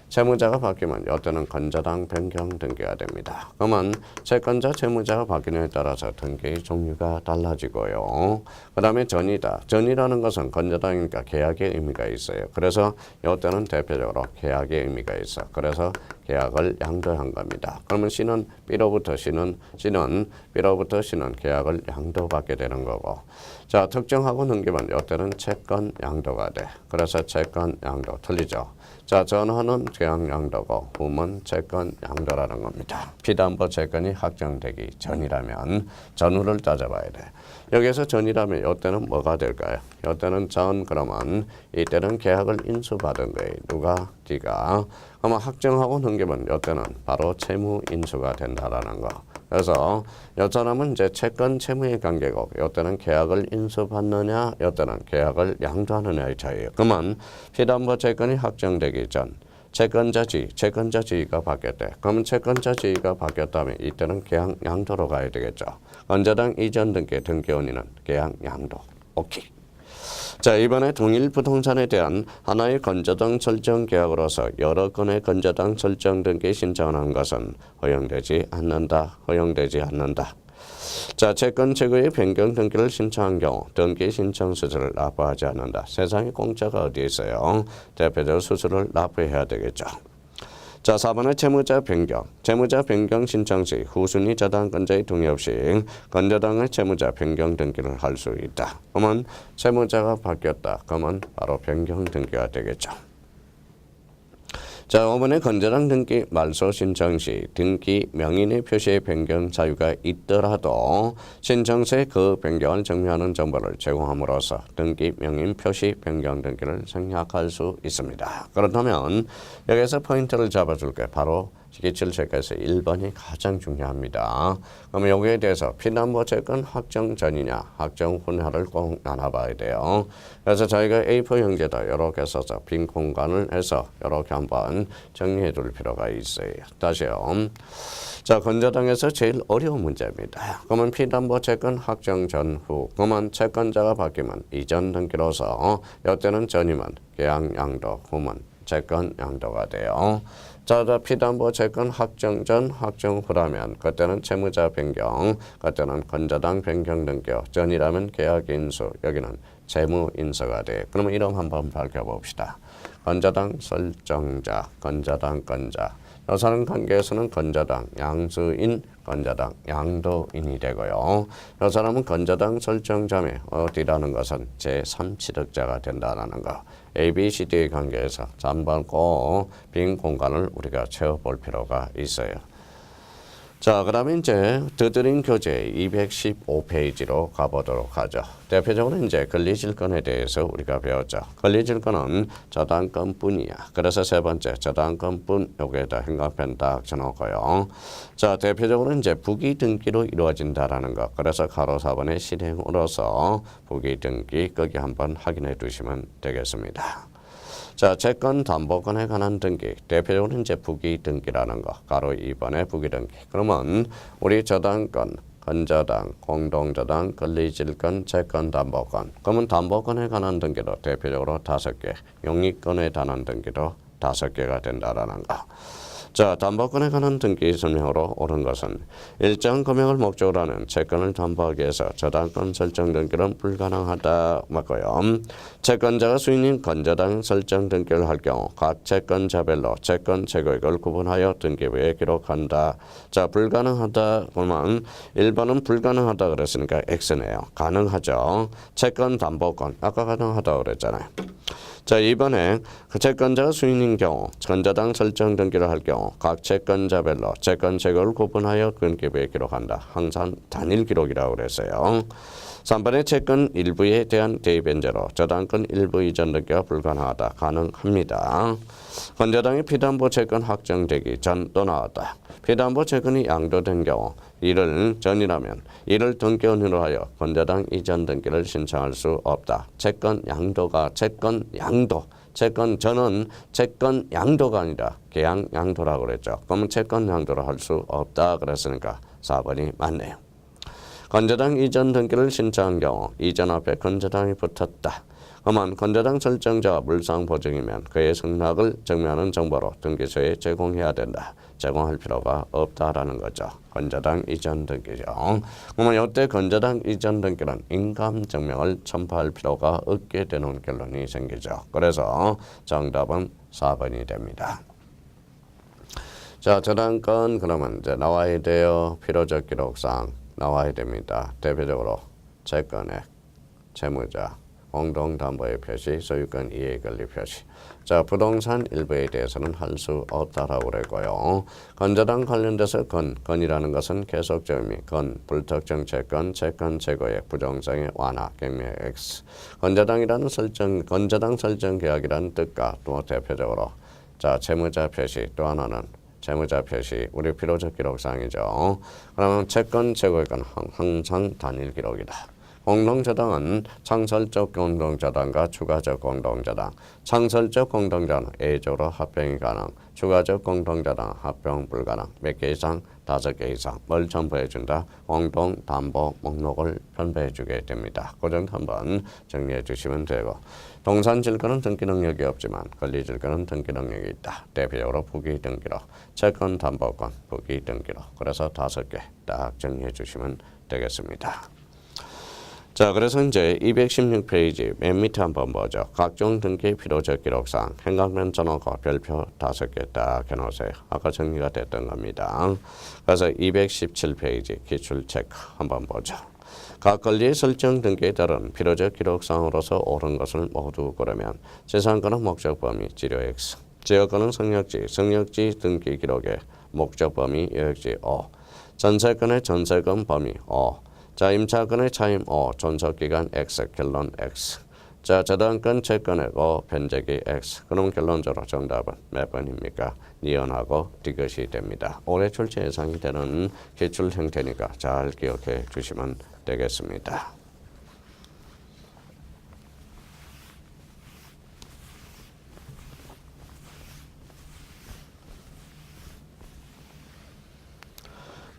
채무자가 바뀌면 이때는 건저당 변경 등기가 됩니다. 그러면 채권자, 채무자가 바뀌느냐에 따라서 등기 종류가 달라지고요. 그 다음에 전이다. 전이라는 것은 건저당이니까 계약의 의미가 있어요. 그래서 이때는 대표적으로 계약의 의미가 있어. 그래서 계약을 양도한 겁니다. 그러면 C는 B로부터 C는 B로부터 C는 계약을 양도받게 되는 거고. 자, 특정하고 넘기면 이때는 채권 양도가 돼. 그래서 채권 양도 틀리죠. 자, 전후는 계약 양도고 후는 채권 양도라는 겁니다. 피담보 채권이 확정되기 전이라면 전후를 따져봐야 돼. 여기서 전이라면 이때는 뭐가 될까요? 이때는 전 그러면 이때는 계약을 인수받은 거예요. 누가? 네가. 그러면 확정하고 넘기면 이때는 바로 채무 인수가 된다라는 거. 그래서 이 사람은 이제 채권 채무의 관계고 이때는 계약을 인수받느냐 이때는 계약을 양도하느냐의 차이예요. 그러면 피담보 채권이 확정되기 전 채권자 지위가 바뀌었대. 그러면 채권자 지위가 바뀌었다면 이때는 계약 양도로 가야 되겠죠. 건저당 이전 등기 원인은 계약 양도. 오케이. 자, 이번에 동일 부동산에 대한 하나의 건저당 설정 계약으로서 여러 건의 건저당 설정 등기 신청하는 것은 허용되지 않는다. 자, 채권 최고의 변경 등기를 신청한 경우 등기 신청 수수료를 납부하지 않는다. 세상에 공짜가 어디 있어요? 대표적 수수료를 납부해야 되겠죠. 자, 4번의 채무자 변경 신청 시 후순위 저당 건자의 동의 없이 건저당의 채무자 변경 등기를 할 수 있다. 그러면 채무자가 바뀌었다. 그러면 바로 변경 등기가 되겠죠. 자, 5번의 건저당 등기 말소 신청 시 등기 명인의 표시의 변경 사유가 있더라도 신청서에 그 변경을 증명하는 정보를 제공함으로써 등기 명인 표시 변경 등기를 생략할 수 있습니다. 그렇다면 여기서 포인트를 잡아줄게. 바로 기출 체크에서 1번이 가장 중요합니다. 그러면 여기에 대해서 피담보 채권 확정 전이냐 확정 후냐를 꼭 나눠봐야 돼요. 그래서 저희가 A4 형제도 이렇게 써서 빈 공간을 해서 이렇게 한번 정리해 둘 필요가 있어요. 다시요. 자, 건저당에서 제일 어려운 문제입니다. 그러면 피담보 채권 확정 전후 그러면 채권자가 바뀌면 이전 등기로서 이때는 전이면 계약 양도 후면 채권 양도가 돼요. 자, 피담보 채권 확정 전, 확정 후라면 그때는 채무자 변경, 그때는 건저당 변경 등기요. 전이라면 계약 인수, 여기는 채무 인수가 돼. 그러면 이름 한번 밝혀봅시다. 건저당 설정자, 건저당 건자. 여사는 관계에서는 건저당 양수인, 건저당 양도인이 되고요. 이 사람은 건저당 설정자매 어디라는 것은 제3취득자가 된다는 거. A, B, C, D의 관계에서 잠밟고 빈 공간을 우리가 채워볼 필요가 있어요. 자, 그 다음에 이제 드드린 교재 215페이지로 가보도록 하죠. 대표적으로 이제 권리질권에 대해서 우리가 배웠죠. 권리질권은 저당권뿐이야. 그래서 세 번째 저당권뿐 여기에다 행각편 딱 쳐놓고요. 자, 대표적으로 이제 부기등기로 이루어진다라는 것. 그래서 가로 4번의 실행으로서 부기등기 거기 한번 확인해 두시면 되겠습니다. 자, 채권 담보권에 관한 등기, 대표적으로 이제 부기등기라는 거, 가로 2번의 부기등기. 그러면 우리 저당권, 건저당, 공동저당, 권리질권, 채권 담보권. 그러면 담보권에 관한 등기도 대표적으로 5개, 용익권에 관한 등기도 5개가 된다라는 거. 자, 담보권에 관한 등기 설명으로 옳은 것은 일정 금액을 목적으로 하는 채권을 담보하기 위해서 저당권 설정 등기는 불가능하다 맞고요. 채권자가 수인인 건저당 설정 등기를 할 경우 각 채권자별로 채권 최고액을 구분하여 등기부에 기록한다. 자, 불가능하다 그러면 1번은 불가능하다 그랬으니까 X네요. 가능하죠. 채권 담보권 아까 가능하다 그랬잖아요. 자, 이번에 그 채권자가 수인인 경우 건저당 설정 등기를 할 경우 각 채권자별로 채권 최고를 구분하여 등기부에 기록한다. 항상 단일 기록이라고 그랬어요. 3번의 채권 일부에 대한 대입 변제로 저당권 일부 이전 등기가 불가능하다. 가능합니다. 건저당의 피담보 채권 확정되기 전 또 나왔다. 피담보 채권이 양도된 경우 이를 전이라면 이를 등기원으로 하여 건저당 이전 등기를 신청할 수 없다. 채권 양도가 채권 양도 채권 전은 채권 양도가 아니라 계약 양도라고 그랬죠. 그러면 채권 양도를 할 수 없다 그랬으니까 4번이 맞네요. 건저당 이전 등기를 신청한 경우 이전 앞에 건저당이 붙었다. 그러면 건저당 설정자가 물상 보증이면 그의 승낙을 증명하는 정보로 등기소에 제공해야 된다. 제공할 필요가 없다라는 거죠. 건저당 이전 등기죠. 그러면 이때 건저당 이전 등기는 인감 증명을 첨부할 필요가 없게 되는 결론이 생기죠. 그래서 정답은 4번이 됩니다. 자, 저당권 그러면 이제 나와야 돼요. 필요적 기록상 나와야 됩니다. 대표적으로 채권액, 채무자, 공동담보의 표시, 소유권 이해 권리 표시. 자, 부동산 일부에 대해서는 할 수 없다라고 그랬고요. 건저당 관련돼서 건이라는 것은 계속적 의미, 불특정 채권, 채권 최고액, 부정성의 완화, 경매 X. 건저당이라는 건저당 설정 계약이라는 뜻과 또 대표적으로 자, 채무자 표시 또 하나는 채무자 표시 우리 필요적 기록상이죠. 그러면 채권 최고액은 항상 단일 기록이다. 공동저당은 창설적 공동저당과 추가적 공동저당. 창설적 공동저당은 A적으로 합병이 가능. 추가적 공동저당은 합병 불가능. 몇 개 이상? 5개 이상. 뭘 첨부해준다? 공동담보 목록을 편배해주게 됩니다. 그 정도 한번 정리해 주시면 되고. 동산질권은 등기 능력이 없지만 권리질권은 등기 능력이 있다. 대표적으로 부기 등기로. 채권담보권 부기 등기로. 그래서 5개 딱 정리해 주시면 되겠습니다. 자, 그래서 이제 216페이지 맨 밑에 한번 보죠. 각종 등기 필요적 기록상 행각면 써놓고 별표 5개 딱 해놓으세요. 아까 정리가 됐던 겁니다. 그래서 217페이지 기출 체크 한번 보죠. 각 권리의 설정 등기에 따른 필요적 기록상으로서 옳은 것을 모두 고르면 재산권은 목적 범위 지료 X, 지역권은 성역지 등기 기록의 목적 범위 여역지 O, 전세권의 전세권 범위 O, 자, 임차권의 차임 O, 존속기간 X, 결론 X. 자, 저당권 채권액 O, 변제기 X. 그럼 결론적으로 정답은 몇 번입니까? 니은하고 디귿이 됩니다. 올해 출제 예상이 되는 기출 형태니까 잘 기억해 주시면 되겠습니다.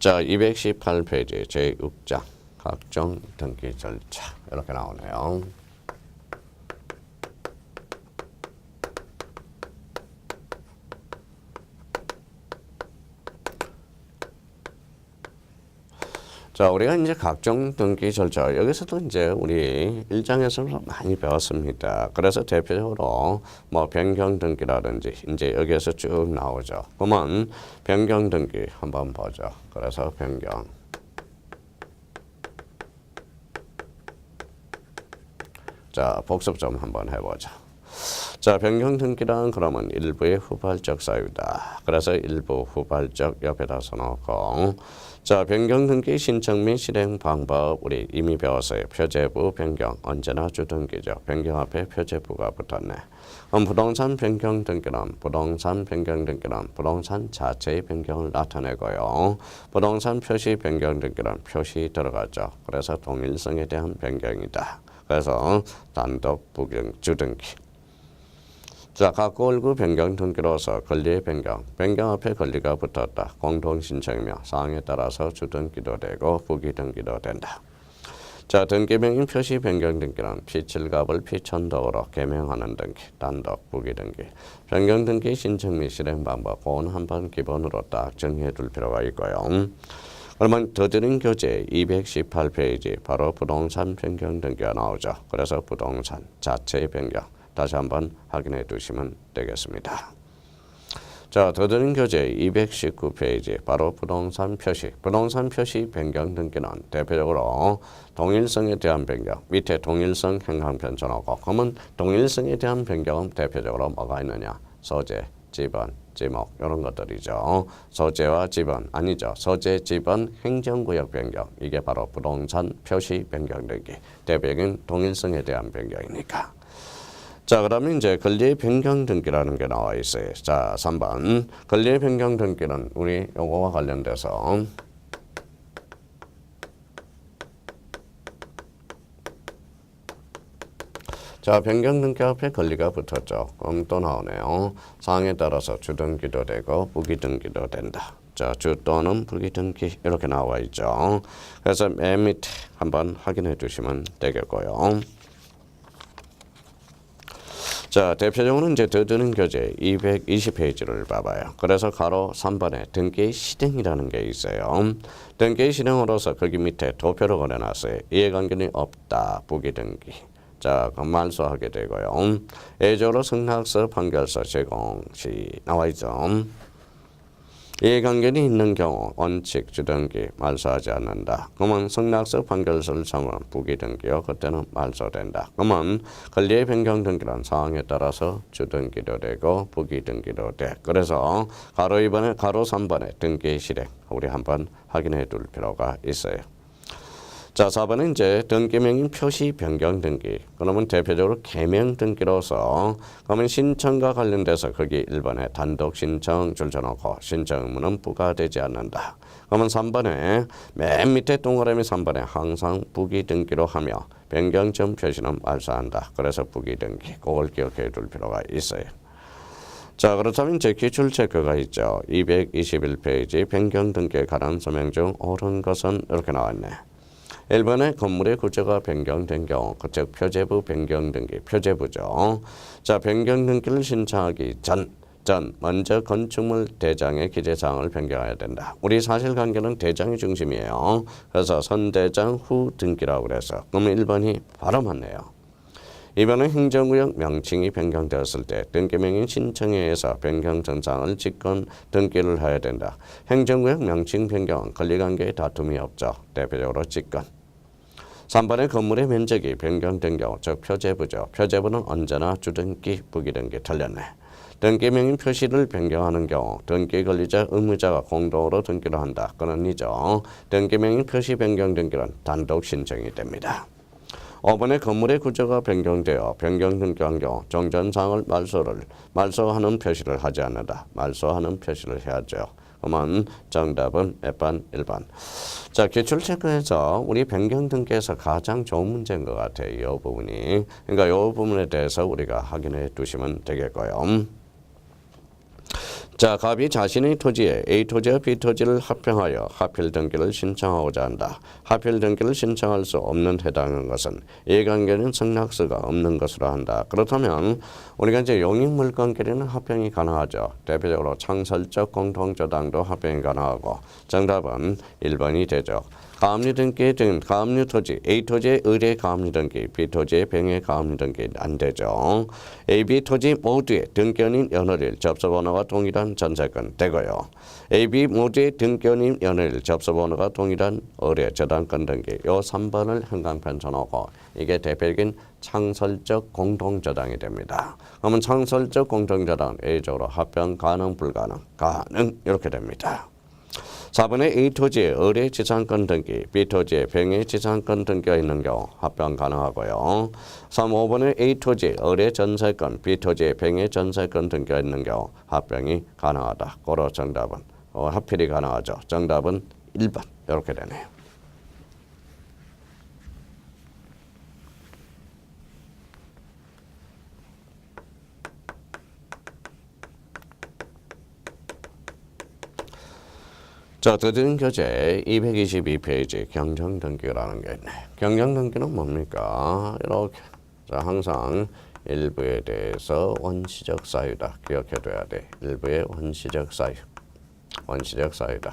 자, 218페이지 제6장 각종 등기 절차 이렇게 나오네요. 자, 우리가 이제 각종 등기 절차 여기서도 이제 우리 1장에서 많이 배웠습니다. 그래서 대표적으로 뭐 변경 등기라든지 이제 여기에서 쭉 나오죠. 그러면 변경 등기 한번 보죠. 그래서 변경. 자, 복습 좀 한번 해보자. 자, 변경 등기란 그러면 일부의 후발적 사유다. 그래서 일부 후발적 옆에다 써놓고 자, 변경 등기 신청 및 실행 방법 우리 이미 배웠어요. 표제부 변경 언제나 주등기죠. 변경 앞에 표제부가 붙었네. 그럼 부동산 변경 등기는 부동산 자체의 변경을 나타내고요. 부동산 표시 변경 등기는 표시 들어가죠. 그래서 동일성에 대한 변경이다. 그래서 단독 주등기. 자, 각 월구 변경 등기로서 권리의 변경 앞에 권리가 붙었다. 공동신청이며 사항에 따라서 주등기도 되고 부기등기도 된다. 자, 등기명인 표시 변경 등기는 피칠갑을 피천덕으로 개명하는 등기, 단독, 부기 등기, 변경 등기 신청 및 실행 방법, 그건 한번 기본으로 딱 정리해 둘 필요가 있고요. 그러면 더 드린 교재 218페이지 바로 부동산 변경 등기가 나오죠. 그래서 부동산 자체의 변경 다시 한번 확인해 두시면 되겠습니다. 자, 더 드린 교재 219페이지 바로 부동산 표시. 부동산 표시 변경 등기는 대표적으로 동일성에 대한 변경, 밑에 동일성 행방편 전하고, 그러면 동일성에 대한 변경은 대표적으로 뭐가 있느냐? 소재, 지번, 지목 이런 것들이죠. 소재와 지번 아니죠. 소재, 지번, 행정구역 변경 이게 바로 부동산 표시 변경 등기. 대표적인 동일성에 대한 변경이니까. 자, 그러면 이제 권리의 변경 등기라는 게 나와 있어요. 자, 3번 권리의 변경 등기는 우리 요거와 관련돼서 자, 변경 등기 앞에 권리가 붙었죠. 그럼 또 나오네요. 사항에 따라서 주등기도 되고 부기등기도 된다. 자, 주 또는 부기등기 이렇게 나와 있죠. 그래서 맨 밑에 한번 확인해 주시면 되겠고요. 자, 대표적으로 이제 더 드는 교재 220페이지를 봐봐요. 그래서 가로 3번에 등기 실행이라는 게 있어요. 등기 실행으로서 거기 밑에 도표를 걸어놨어요. 이해관계는 없다. 부기등기. 자, 그럼 말소하게 되고요. 예조로 승낙서, 판결서 제공 시 나와 있죠. 이해관계는 있는 경우 원칙 주등기 말소하지 않는다. 그러면 승낙서, 판결서를 참고한 부기등기요. 그때는 말소된다. 그러면 권리의 변경 등기란 사항에 따라서 주등기도 되고 부기등기도 돼. 그래서 가로 2번에 가로 3번에 등기 실행 우리 한번 확인해 둘 필요가 있어요. 자, 4번은 이제 등기명인 표시 변경 등기. 그러면 대표적으로 개명 등기로서 그러면 신청과 관련돼서 거기 1번에 단독 신청 줄쳐놓고 신청 의무는 부과되지 않는다. 그러면 3번에 맨 밑에 동그라미 3번에 항상 부기 등기로 하며 변경 전 표시는 말소한다. 그래서 부기 등기. 그걸 기억해 둘 필요가 있어요. 자, 그렇다면 이제 기출 체크가 있죠. 221페이지 변경 등기에 관한 설명 중 옳은 것은 이렇게 나왔네. 1번에 건물의 구조가 변경된 경우, 즉 표제부 변경 등기, 표제부죠. 자, 변경 등기를 신청하기 전 먼저 건축물 대장의 기재사항을 변경해야 된다. 우리 사실관계는 대장이 중심이에요. 그래서 선대장 후 등기라고 그래서 그러면 1번이 바로 맞네요. 2번은 행정구역 명칭이 변경되었을 때 등기명인 신청에 의해서 변경 전상을 직권 등기를 해야 된다. 행정구역 명칭 변경은 권리관계에 다툼이 없죠. 대표적으로 직권. 3번의 건물의 면적이 변경된 경우, 즉 표제부죠. 표제부는 언제나 주등기, 부기등기 틀렸네. 등기명인 표시를 변경하는 경우 등기 권리자, 의무자가 공동으로 등기를 한다. 그건 아니죠. 등기명인 표시 변경 등기는 단독 신청이 됩니다. 5번의 건물의 구조가 변경되어 변경 등기한 경우 정전상을 말소하는 표시를 하지 않는다. 말소하는 표시를 해야죠. 그러면 정답은 몇 번? 1번. 자, 기출 체크에서 우리 변경 등기에서 가장 좋은 문제인 것 같아요. 이 부분이. 그러니까 이 부분에 대해서 우리가 확인해 두시면 되겠고요. 자, 갑이 자신의 토지에 A 토지와 B 토지를 합병하여 합필 등기를 신청하고자 한다. 합필 등기를 신청할 수 없는 해당하는 것은 이해관계는 승낙서가 없는 것으로 한다. 그렇다면 우리가 이제 용익물건끼리는 합병이 가능하죠. 대표적으로 창설적 공동저당도 합병이 가능하고 정답은 1번이 되죠. 가압류 등기 등 가압류 토지, A 토지의 의뢰 가압류 등기, B 토지의 병의 가압류 등기 안 되죠. A, B 토지 모두의 등기원인 연월일 접수번호가 동일한 전세권 되고요. A, B 모두의 등기원인 연월일 접수번호가 동일한 의뢰 저당권 등기 요 3번을 행강편 전하고 이게 대표적인 창설적 공동저당이 됩니다. 그러면 창설적 공동저당은 A적으로 합병 가능 불가능 가능 이렇게 됩니다. 4번에 A 토지의 의뢰 지상권 등기, B 토지의 병의 지상권 등기가 있는 경우 합병 가능하고요. 5번에 A 토지의 의뢰 전세권, B 토지의 병의 전세권 등기가 있는 경우 합병이 가능하다. 고로 정답은 합필이 가능하죠. 정답은 1번 이렇게 되네요. 자, 더드는 교재 222페이지 경정등기라는 게 있네. 경정등기는 뭡니까? 이렇게. 자, 항상 일부에 대해서 원시적 사유다. 기억해둬야 돼. 일부의 원시적 사유. 원시적 사유다.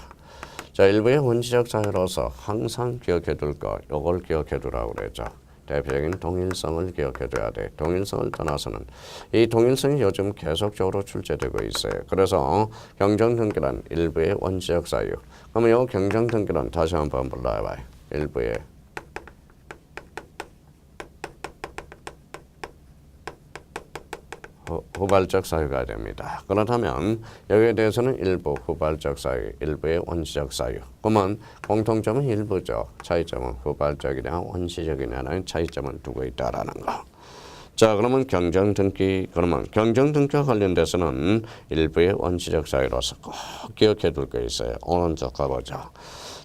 자, 일부의 원시적 사유로서 항상 기억해둘 거, 요걸 기억해두라고 그랬죠. 대표적인 동일성을 기억해둬야 돼. 동일성을 떠나서는 이 동일성이 요즘 계속적으로 출제되고 있어요. 그래서 경정등기란 일부의 원시적 사유. 그러면 이 경정등기란 다시 한번 불러봐요. 일부의 후발적 사유가 됩니다. 그렇다면 여기에 대해서는 일부 후발적 사유, 일부의 원시적 사유. 그러면 공통점은 일부죠. 차이점은 후발적이냐 원시적이냐는 차이점을 두고 있다라는 거. 자, 그러면 그러면 경정등기와 관련돼서는 일부의 원시적 사유로서 꼭 기억해 둘 거 있어요. 오른쪽 가보죠.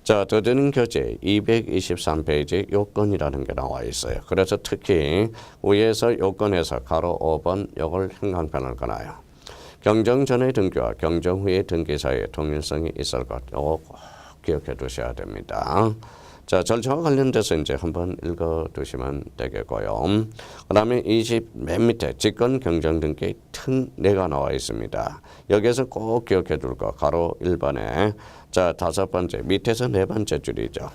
자, 더드는 교재 223페이지 요건이라는 게 나와 있어요. 그래서 특히 위에서 요건에서 가로 5번 요걸 형광펜을 꺼놔요. 경정 전의 등기와 경정 후의 등기 사이에 동일성이 있을 것. 요거 꼭 기억해 두셔야 됩니다. 자, 절차와 관련돼서 이제 한번 읽어 두시면 되겠고요. 그 다음에 맨 밑에 직권 경정 등기 특례가 나와 있습니다. 여기에서 꼭 기억해 둘 거. 가로 1번에 자, 5번째 밑에서 4번째 줄이죠.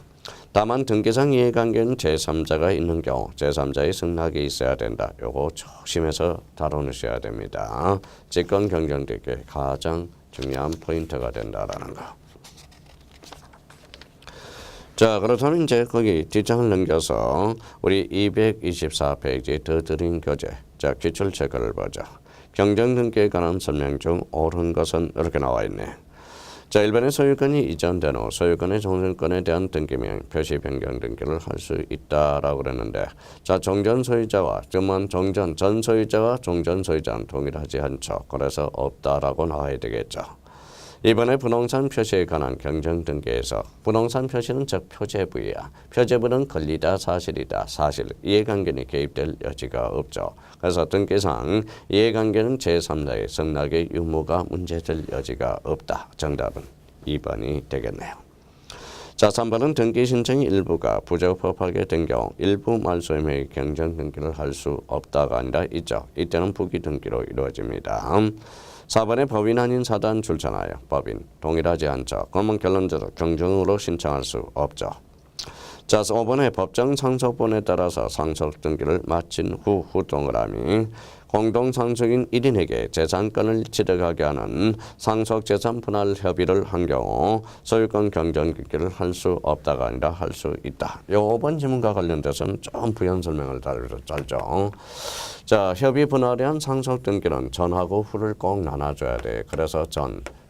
다만 등기상 이해관계는 제3자가 있는 경우 제3자의 승낙이 있어야 된다. 요거 조심해서 다뤄놓으셔야 됩니다. 직권 경정 등기의 가장 중요한 포인트가 된다라는 거. 자, 그렇다면 이제 거기 뒷장을 넘겨서 우리 224페이지 더드린 교재. 자, 기출체크를 보죠. 경정등기에 관한 설명 중 옳은 것은 이렇게 나와 있네. 자, 일반의 소유권이 이전된 후 소유권의 종전권에 대한 등기명 표시 변경 등기를 할 수 있다라고 그랬는데, 자, 종전 소유자와 전 소유자와 종전 소유자는 동일하지 않죠. 그래서 없다라고 나와야 되겠죠. 이번에 부동산 표시에 관한 경정등기에서 부동산 표시는 즉 표제부야. 표제부는 권리다 사실이다. 사실 이해관계는 개입될 여지가 없죠. 그래서 등기상 이해관계는 제3자의 승낙의 유무가 문제될 여지가 없다. 정답은 2번이 되겠네요. 자, 3번은 등기 신청이 일부가 부적법하게 된 경우 일부 말소임의 경정등기를 할 수 없다가 아니라 있죠. 이때는 부기등기로 이루어집니다. 4번에 법인 아닌 사단 출전하여 법인 동일하지 않죠. 그러면 결론적으로 경정으로 신청할 수 없죠. 자, 5번에 법정 상속본에 따라서 상속 등기를 마친 후 동그라미 공동상속인 1인에게 재산권을 취득하게 하는 상속재산 분할 협의를 한 경우 소유권 경정등기를 할 수 없다가 아니라 할 수 있다. 이 5번 지문과 관련돼서는 좀 부연 설명을 달죠. 자, 협의 분할에 한 상속 등기는 전하고 후를 꼭 나눠줘야 돼. 그래서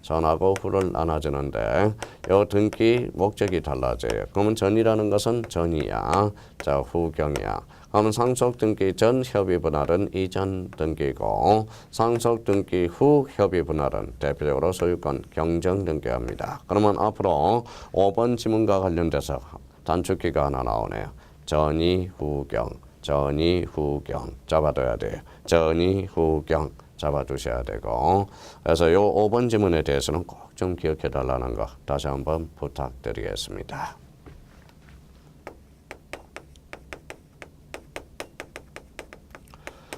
전하고 후를 나눠주는데 이 등기 목적이 달라져요. 그러면 전이라는 것은 전이야. 자, 후경이야. 그러면 상속 등기 전 협의 분할은 이전 등기고 상속 등기 후 협의 분할은 대표적으로 소유권 경정 등기합니다. 그러면 앞으로 5번 지문과 관련돼서 단축키가 하나 나오네요. 전이 후경. 전이 후경 잡아둬야 돼요. 전이 후경 잡아두셔야 되고, 그래서 요 5번 지문에 대해서는 꼭 좀 기억해 달라는 거 다시 한번 부탁드리겠습니다.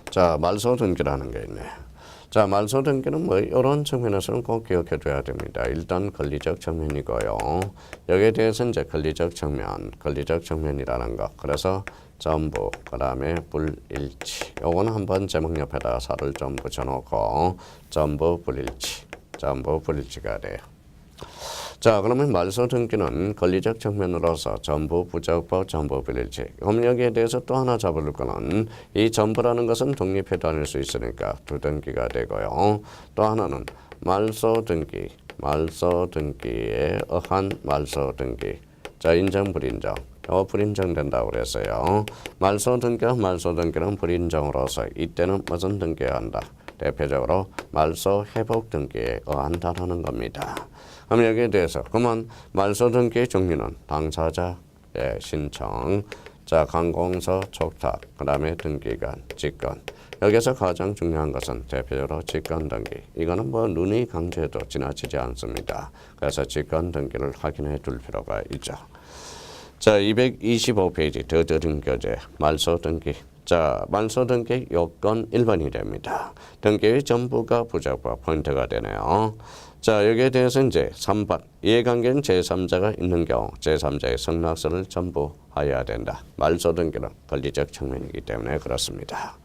자, 말소 등기라는 게 있네. 자, 말소 등기는 뭐 이런 측면에서는 꼭 기억해 둬야 됩니다. 일단 권리적 측면이고요. 여기에 대해서 이제 권리적 측면이라는 거. 그래서 전부, 그 다음에 불일치. 요거는 한번 제목 옆에다가 살을 좀 붙여놓고 전부 불일치가 돼요. 자, 그러면 말소 등기는 권리적 측면으로서 전부 부적법, 전부 불일치. 그럼 여기에 대해서 또 하나 잡을 거는 이 전부라는 것은 독립해도 아닐 수 있으니까 두 등기가 되고요. 또 하나는 말소 등기에 의한 말소 등기. 자, 인정, 불인정. 불인정된다고 그랬어요. 말소 등기는 불인정으로서 이때는 무슨 등기해야 한다? 대표적으로 말소 회복 등기에 의한다라는 겁니다. 그럼 여기에 대해서 그러면 말소 등기의 종류는 당사자의 신청, 자, 관공서 촉탁, 그 다음에 등기관, 직권. 여기서 가장 중요한 것은 대표적으로 직권등기. 이거는 뭐 눈이 강조해도 지나치지 않습니다. 그래서 직권등기를 확인해 둘 필요가 있죠. 자, 225페이지 더 들은 교재 말소등기. 자, 말소등기 요건 1번이 됩니다. 등기의 전부가 부적법 포인트가 되네요. 자, 여기에 대해서 이제 3번 이해관계는 제3자가 있는 경우 제3자의 승낙서를 전부하여야 된다. 말소등기는 권리적 측면이기 때문에 그렇습니다.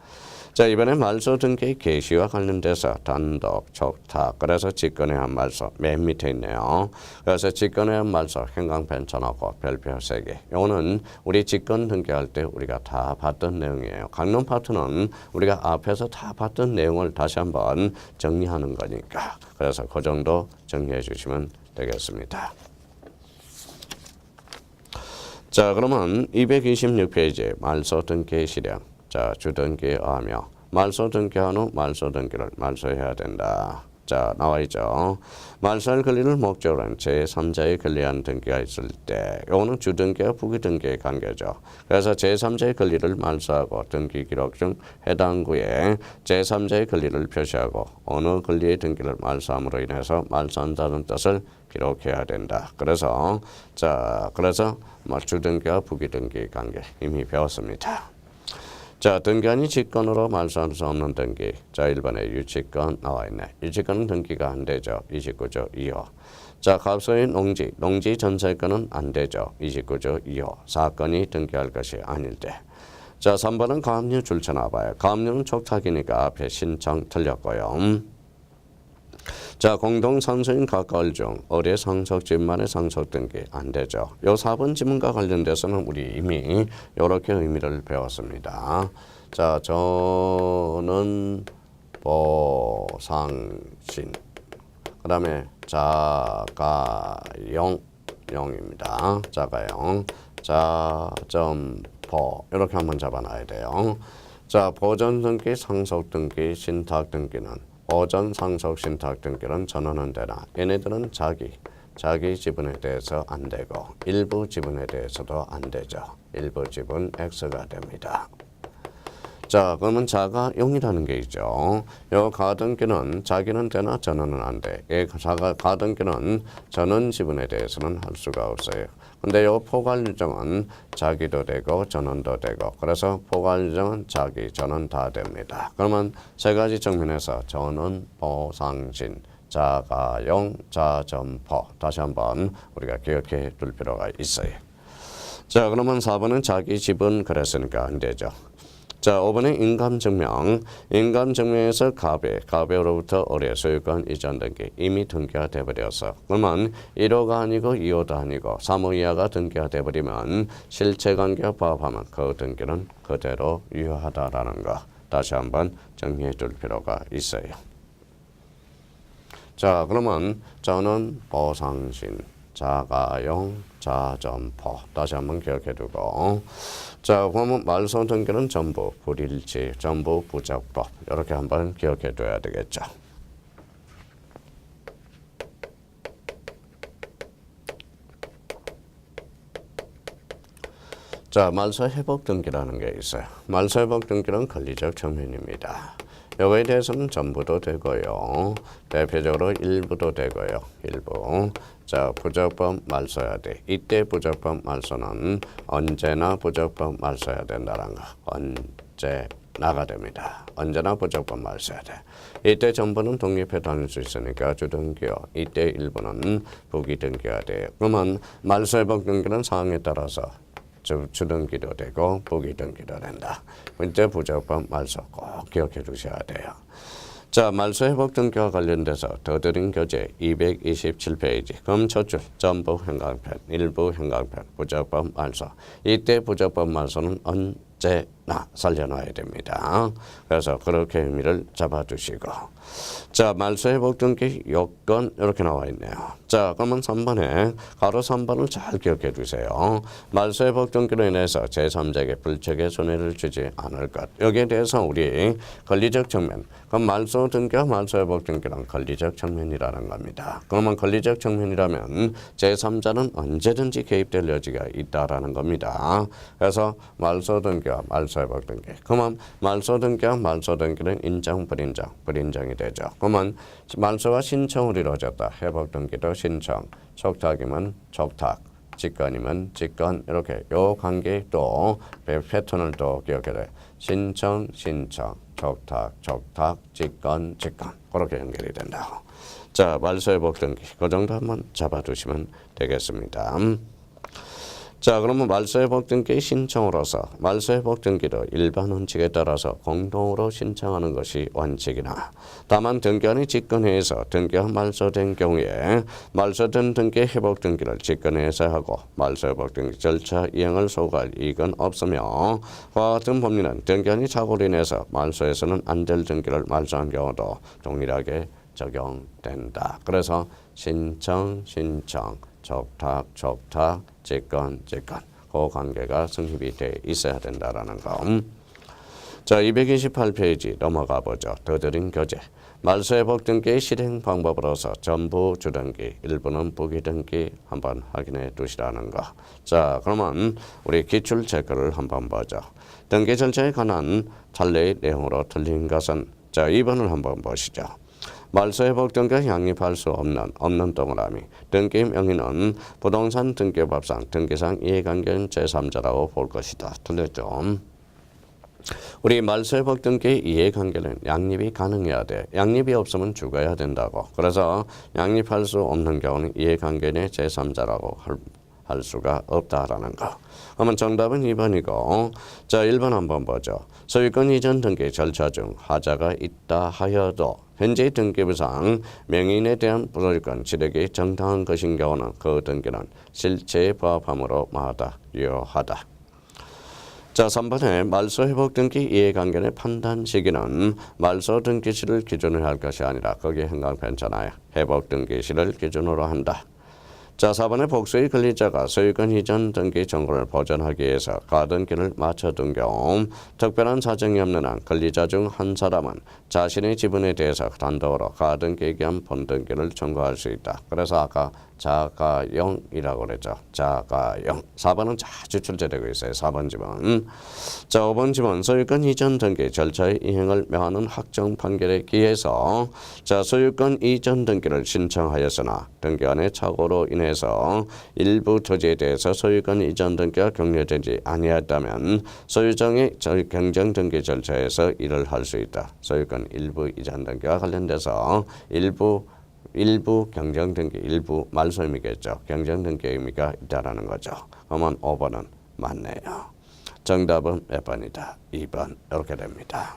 자, 이번에 말소등기 개시와 관련돼서 단독, 촉탁, 그래서 직권에 한 말소 맨 밑에 있네요. 그래서 직권에 한 말소 형광펜 쳐놓고 별표 3개. 이거는 우리 직권 등기할 때 우리가 다 봤던 내용이에요. 강론 파트는 우리가 앞에서 다 봤던 내용을 다시 한번 정리하는 거니까. 그래서 그 정도 정리해 주시면 되겠습니다. 자, 그러면 226페이지 말소등기 실형. 자, 주등기하며 말소등기한 후 말소등기를 말소해야 된다. 자, 나와 있죠. 말소할 권리를 목적으로 한 제3자의 권리한 등기가 있을 때 이거는 주등기와 부기등기의 관계죠. 그래서 제3자의 권리를 말소하고 등기 기록 중 해당 구에 제3자의 권리를 표시하고 어느 권리의 등기를 말소함으로 인해서 말소한다는 뜻을 기록해야 된다. 그래서 주등기와 부기등기의 관계 이미 배웠습니다. 자, 등기한이 직권으로 말소할 수 없는 등기. 자, 1번에 유치권 나와 있네. 유치권은 등기가 안 되죠. 29조 2호. 자, 갑소의 농지 전세권은 안 되죠. 29조 2호. 사건이 등기할 것이 아닐 때. 자, 3번은 가압류 줄쳐놔봐요. 가압류는 촉탁이니까 앞에 신청 틀렸고요. 자, 공동상속인 가까울 중 의뢰 상속지분만의 상속등기 안 되죠. 요 4번 지문과 관련돼서는 우리 이미 이렇게 의미를 배웠습니다. 자, 저는 보상신 그 다음에 자가용입니다. 자가용 자점보 이렇게 한번 잡아놔야 돼요. 자, 보전등기, 상속등기, 신탁등기는 보전, 상속, 신탁 등기는 전원은 되나 얘네들은 자기 지분에 대해서 안 되고 일부 지분에 대해서도 안 되죠. 일부 지분 X가 됩니다. 자, 그러면 자가용이라는 게 있죠. 요 가등기는 자기는 되나 전원은 안 돼. 이 가등기는 전원 지분에 대해서는 할 수가 없어요. 근데 요 포괄유정은 자기도 되고 전원도 되고 그래서 포괄유정은 자기, 전원 다 됩니다. 그러면 세 가지 측면에서 전원, 보상신, 자가용, 자점포 다시 한번 우리가 기억해 둘 필요가 있어요. 자, 그러면 4번은 자기 지분 그랬으니까 안 되죠. 자, 5번에 인감증명에서 가배로부터 의뢰 소유권 이전 등기 이미 등기가 돼버려서 그러면 1호가 아니고 2호도 아니고 3호 이하가 등기가 돼버리면 실체관계와 부합하면 그 등기는 그대로 유효하다라는 거 다시 한번 정리해 둘 필요가 있어요. 자, 그러면 저는 보상신, 자가용, 자점포 다시 한번 기억해 두고 자, 그러면 말소 등기는 전부 불일치, 전부 부적법 이렇게 한번 기억해 둬야 되겠죠. 자, 말소 회복 등기라는 게 있어요. 말소 회복 등기는 권리적 측면입니다. 여기에 대해서는 전부도 되고요. 대표적으로 일부도 되고요. 일부. 자, 부적법 말소해야 돼. 이때 부적법 말소는 언제나 부적법 말소해야 된다는 거. 언제나가 됩니다. 언제나 부적법 말소해야 돼. 이때 전부는 독립해 다닐 수 있으니까 주등기요. 이때 일부는 부기등기가 돼요. 그러면 말소회복 등기는 사항에 따라서 주등기도 되고 부기등기도 된다. 이때 부적법 말소 꼭 기억해 두셔야 돼요. 자, 말소 회복 등기와 관련돼서 더 들은 교재 227페이지 검초줄 전부 형광펜 일부 형광펜 부적법 말소 이때 부적법 말소는 언제나 살려놔야 됩니다. 그래서 그렇게 의미를 잡아두시고 자, 말소 회복 등기 요건 이렇게 나와 있네요. 자, 그러면 3번에 가로 3번을 잘 기억해 두세요. 말소 회복 등기로 인해서 제3자에게 불체계 손해를 주지 않을 것. 여기에 대해서 우리 권리적 측면. 그럼 말소 등기와 말소 회복 등기는 권리적 측면이라는 겁니다. 그러면 권리적 측면이라면 제3자는 언제든지 개입될 여지가 있다라는 겁니다. 그래서 말소 등기와 말소 말소회복 등기. 그러면 말소 등기와 말소 등기는 인정, 불인정, 불인정이 되죠. 그러면 말소와 신청을 이루어졌다. 회복 등기도 신청, 촉탁이면 촉탁, 직권이면 직권 이렇게 요 관계 또 패턴을 또 기억해야 돼. 신청, 신청, 촉탁, 촉탁, 직권, 직권 그렇게 연결이 된다고. 자, 말소회복 등기 그 정도 한번 잡아두시면 되겠습니다. 자, 그러면 말소회복 등기 신청으로서 말소회복 등기도 일반 원칙에 따라서 공동으로 신청하는 것이 원칙이나 다만 등기원이 직권회에서 등기가 말소된 경우에 말소된 등기 회복 등기를 직권회에서 하고 말소회복 등기 절차 이행을 소구할 이익은 없으며 그와 같은 법리는 등기원이 착오로 인해서 말소에서는 안 될 등기를 말소한 경우도 동일하게 적용된다. 그래서 신청, 촉탁, 직권, 그 관계가 성립이 돼 있어야 된다라는 거. 자, 228페이지 넘어가 보죠. 더 드린 교재. 말소회복 등기의 실행 방법으로서 전부 주등기, 일부는 부기등기 한번 확인해 두시라는 거. 자, 그러면 우리 기출 체크를 한번 보죠. 등기 절차에 관한 판례의 내용으로 틀린 것은 자, 2번을 한번 보시죠. 말소회복 등기가 양립할 수 없는 동그라미. 등기 명의는 부동산 등기법상 등기상 이해관계인 제3자라고 볼 것이다. 틀렸죠. 우리 말소회복 등기 이해관계는 양립이 가능해야 돼. 양립이 없으면 죽어야 된다고. 그래서 양립할 수 없는 경우는 이해관계인의 제3자라고 할 수가 없다라는 거. 그러면 정답은 2번이고 자 1번 한번 보죠. 소유권 이전 등기 절차 중 하자가 있다 하여도 현재 등기부상 명의인에 대한 소유권 취득이 정당한 것인 경우는 그 등기는 실체에 부합함으로 마다 유효하다. 자 3번에 말소 회복 등기 이해관계의 판단 시기는 말소 등기시를 기준으로 할 것이 아니라 거기에 행각 편차나요. 회복 등기시를 기준으로 한다. 자 4번에 복수의 권리자가 소유권 이전 등기 정보를 보존하기 위해서 가등기를 맞춰둔 경우 특별한 사정이 없는 한 권리자 중 한 사람은 자신의 지분에 대해서 단독으로 가등기에 의한 본등기를 청구할 수 있다. 그래서 아까 자가용이라고 그랬죠. 자가용. 4번은 자주 출제되고 있어요. 4번 지문. 자 5번 지문 소유권 이전 등기 절차의 이행을 명하는 확정 판결에 기해서 자 소유권 이전 등기를 신청하였으나 등기관의 착오로 인해서 일부 토지에 대해서 소유권 이전 등기가 격려되지 아니했다면 소유정의 경정 등기 절차에서 이를 할 수 있다. 소유권 일부 이전 등기와 관련돼서 일부 경정 등기, 일부 말소 의미겠죠. 경정 등기 의미가 있다라는 거죠. 그러면 5번은 맞네요. 정답은 몇 번이다? 2번 이렇게 됩니다.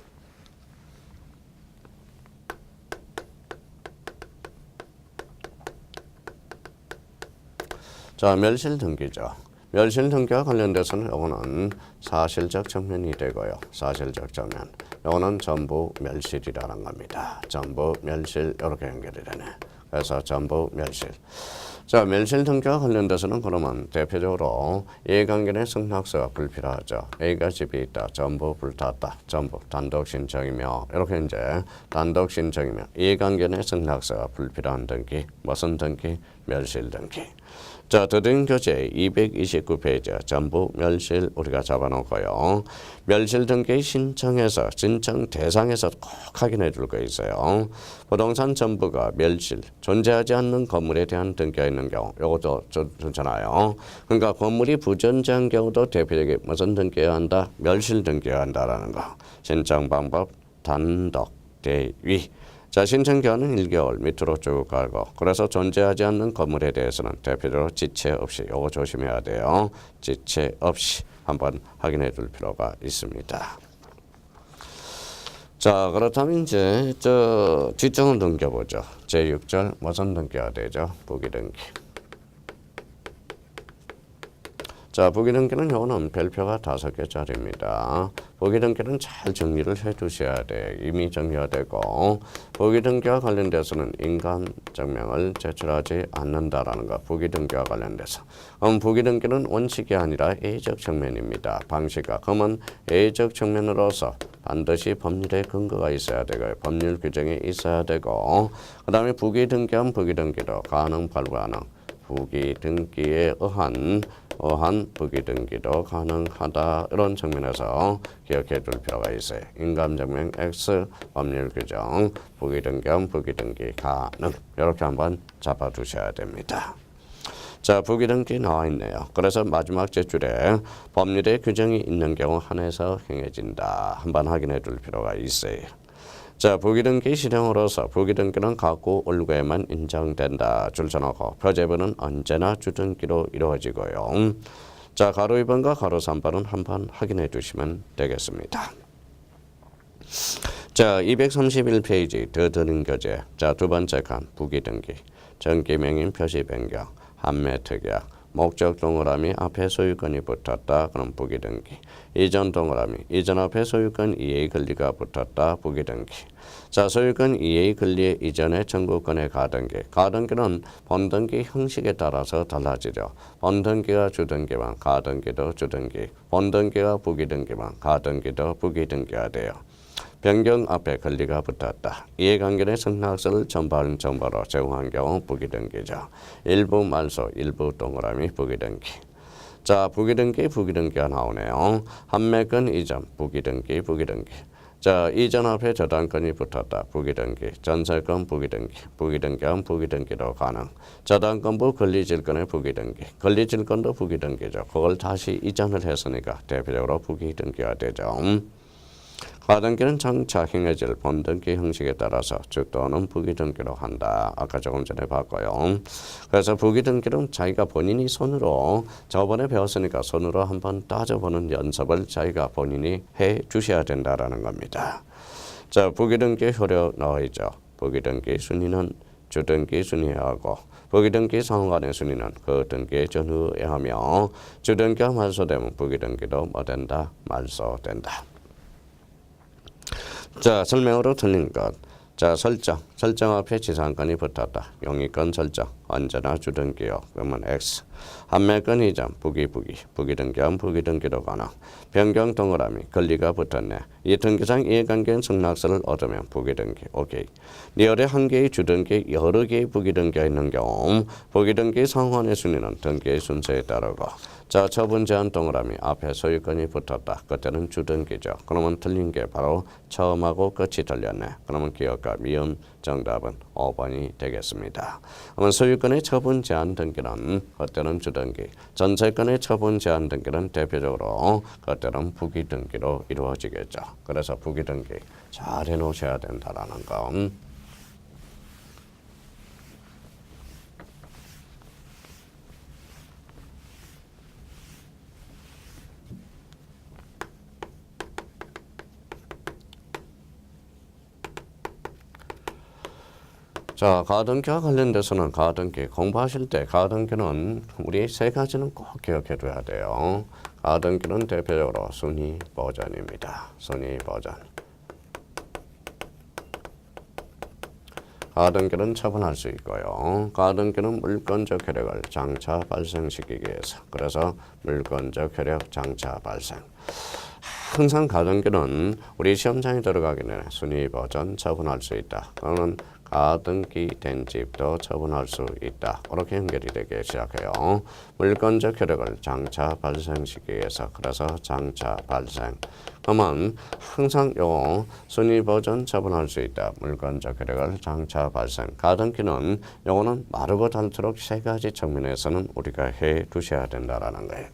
자, 멸실 등기죠. 멸실 등기와 관련돼서는 이거는 사실적 측면이 되고요. 사실적 측면. 이거는 전부 멸실이라는 겁니다. 전부 멸실 이렇게 연결이 되네. 그래서 전부 멸실. 자, 멸실 등기와 관련돼서는 그러면 대표적으로 이해관계의 승낙서가 불필요하죠. A가 집이 있다. 전부 불탔다. 전부 단독 신청이며 이렇게 이제 단독 신청이며 이해관계의 승낙서가 불필요한 등기. 무슨 등기? 멸실 등기. 자, 더드린 교재 229페이지 전부 멸실 우리가 잡아놓고요. 멸실 등기 신청해서 신청 대상에서 꼭 확인해 줄 거 있어요. 부동산 전부가 멸실, 존재하지 않는 건물에 대한 등기가 있는 경우 이것도 좋잖아요. 그러니까 건물이 부존재한 경우도 대표적인 무슨 등기해야 한다? 멸실 등기해야 한다라는 거. 신청 방법 단독 대위. 자, 신청 기한은 1개월 밑으로 쭉 가고 그래서 존재하지 않는 건물에 대해서는 대표적으로 지체 없이 요거 조심해야 돼요. 지체 없이 한번 확인해 둘 필요가 있습니다. 자, 그렇다면 이제 뒷정을 넘겨보죠. 제6절 무슨 등기가 되죠? 부기등기. 자, 부기등기는 요거는 별표가 5개짜리입니다. 부기등기는 잘 정리를 해 두셔야 돼. 이미 정리가 되고 부기등기와 관련돼서는 인간 증명을 제출하지 않는다라는 거. 부기등기와 관련돼서. 부기등기는 원칙이 아니라 A적 측면입니다. 방식과 그러면 A적 측면으로서 반드시 법률의 근거가 있어야 되고요. 법률 규정이 있어야 되고 그 다음에 부기등기한 부기등기도 가능 불가능. 부기등기에 의한 어한 부기등기도 가능하다. 이런 측면에서 기억해 둘 필요가 있어요. 인감증명 X, 법률 규정, 부기등기험 부기등기 가능. 이렇게 한번 잡아두셔야 됩니다. 자, 부기등기 나와 있네요. 그래서 마지막 제줄에 법률의 규정이 있는 경우 한해서 행해진다. 한번 확인해 둘 필요가 있어요. 자, 부기등기 실형으로서 부기등기는 가구 올구에만 인정된다. 줄 서놓고 표제부는 언제나 주등기로 이루어지고요. 자, 가로 2번과 가로 3번은 한번 확인해 주시면 되겠습니다. 자, 231페이지 더 드는 교재. 자, 두 번째 칸 부기등기. 전기명인 표시 변경. 한매 특약. 목적 동그라미 앞에 소유권이 붙었다. 그럼 부기등기. 이전 동그라미. 이전 앞에 소유권 이의 권리가 붙었다. 부기등기. 자, 소유권 이의 권리의 이전의 청구권의 가등기. 가등기는 본등기 형식에 따라서 달라지죠. 본등기가 주등기만 가등기도 주등기. 본등기가 부기등기만 가등기도 부기등기가 돼요. 변경 앞에 권리가 붙었다. 이해관계의 승낙서를 전부하는 정보로 제공한 경우 부기등기죠. 일부 말소, 일부 동그라미 부기등기. 자, 부기등기가 나오네요. 한매권 이전, 부기등기. 자, 이전 앞에 저당권이 붙었다. 부기등기. 전세권 부기등기하면 부기등기도 가능. 저당권부 권리질권의 부기등기. 권리질권도 부기등기죠. 그걸 다시 이전을 했으니까 대표적으로 부기등기가 되죠. 가등기는 장차 행해질 본등기 형식에 따라서 주 또는 부기등기로 한다. 아까 조금 전에 봤고요. 그래서 부기등기는 자기가 본인이 손으로 저번에 배웠으니까 손으로 한번 따져보는 연습을 자기가 본인이 해 주셔야 된다라는 겁니다. 자, 부기등기 효력 넣어있죠. 부기등기 순위는 주등기 순위하고 부기등기 상호간의 순위는 그 등기의 전후에 하며 주등기가 말소되면 부기등기도 뭐 된다? 말소된다. 자, 설명으로 틀린 것. 자, 설정 앞에 지상권이 붙었다. 용의권 설정 언제나 주등기요. 그러면 X. 한매권 이전 부기등기하면 부기등기도 가능. 변경 동그라미 권리가 붙었네. 이 등기상 이해관계인 승낙서를 얻으면 부기등기. 오케이. 리얼에 한 개의 주등기 여러 개의 부기등기가 있는 경우 부기등기 상환의 순위는 등기의 순서에 따르고. 자, 처분 제한 동그라미 앞에 소유권이 붙었다. 그때는 주등기죠. 그러면 틀린 게 바로 처음하고 끝이 틀렸네. 그러면 기억과 미음 정답은 5번이 되겠습니다. 그러면 소유권의 처분 제한 등기는 그때는 주등기, 전세권의 처분 제한 등기는 대표적으로 그때는 부기등기로 이루어지겠죠. 그래서 부기등기 잘 해놓으셔야 된다라는 거. 자, 가등기와 관련돼서는 가등기 공부하실 때 가등기는 우리 세 가지는 꼭 기억해 둬야 돼요. 가등기는 대표적으로 순위 버전입니다. 순위 버전. 가등기는 처분할 수 있고요. 가등기는 물권적 효력을 장차 발생시키기 위해서. 그래서 물권적 효력 장차 발생. 항상 가등기는 우리 시험장에 들어가기 전에 순위 버전 처분할 수 있다. 그러면 가등기 된 집도 처분할 수 있다. 이렇게 연결이 되기 시작해요. 물권적 효력을 장차 발생시키기 위해서. 그래서 장차 발생. 그러면 항상 요 순위 버전 처분할 수 있다. 물권적 효력을 장차 발생. 가등기는 요거는 마르고 닳도록 세 가지 측면에서는 우리가 해 두셔야 된다라는 거예요.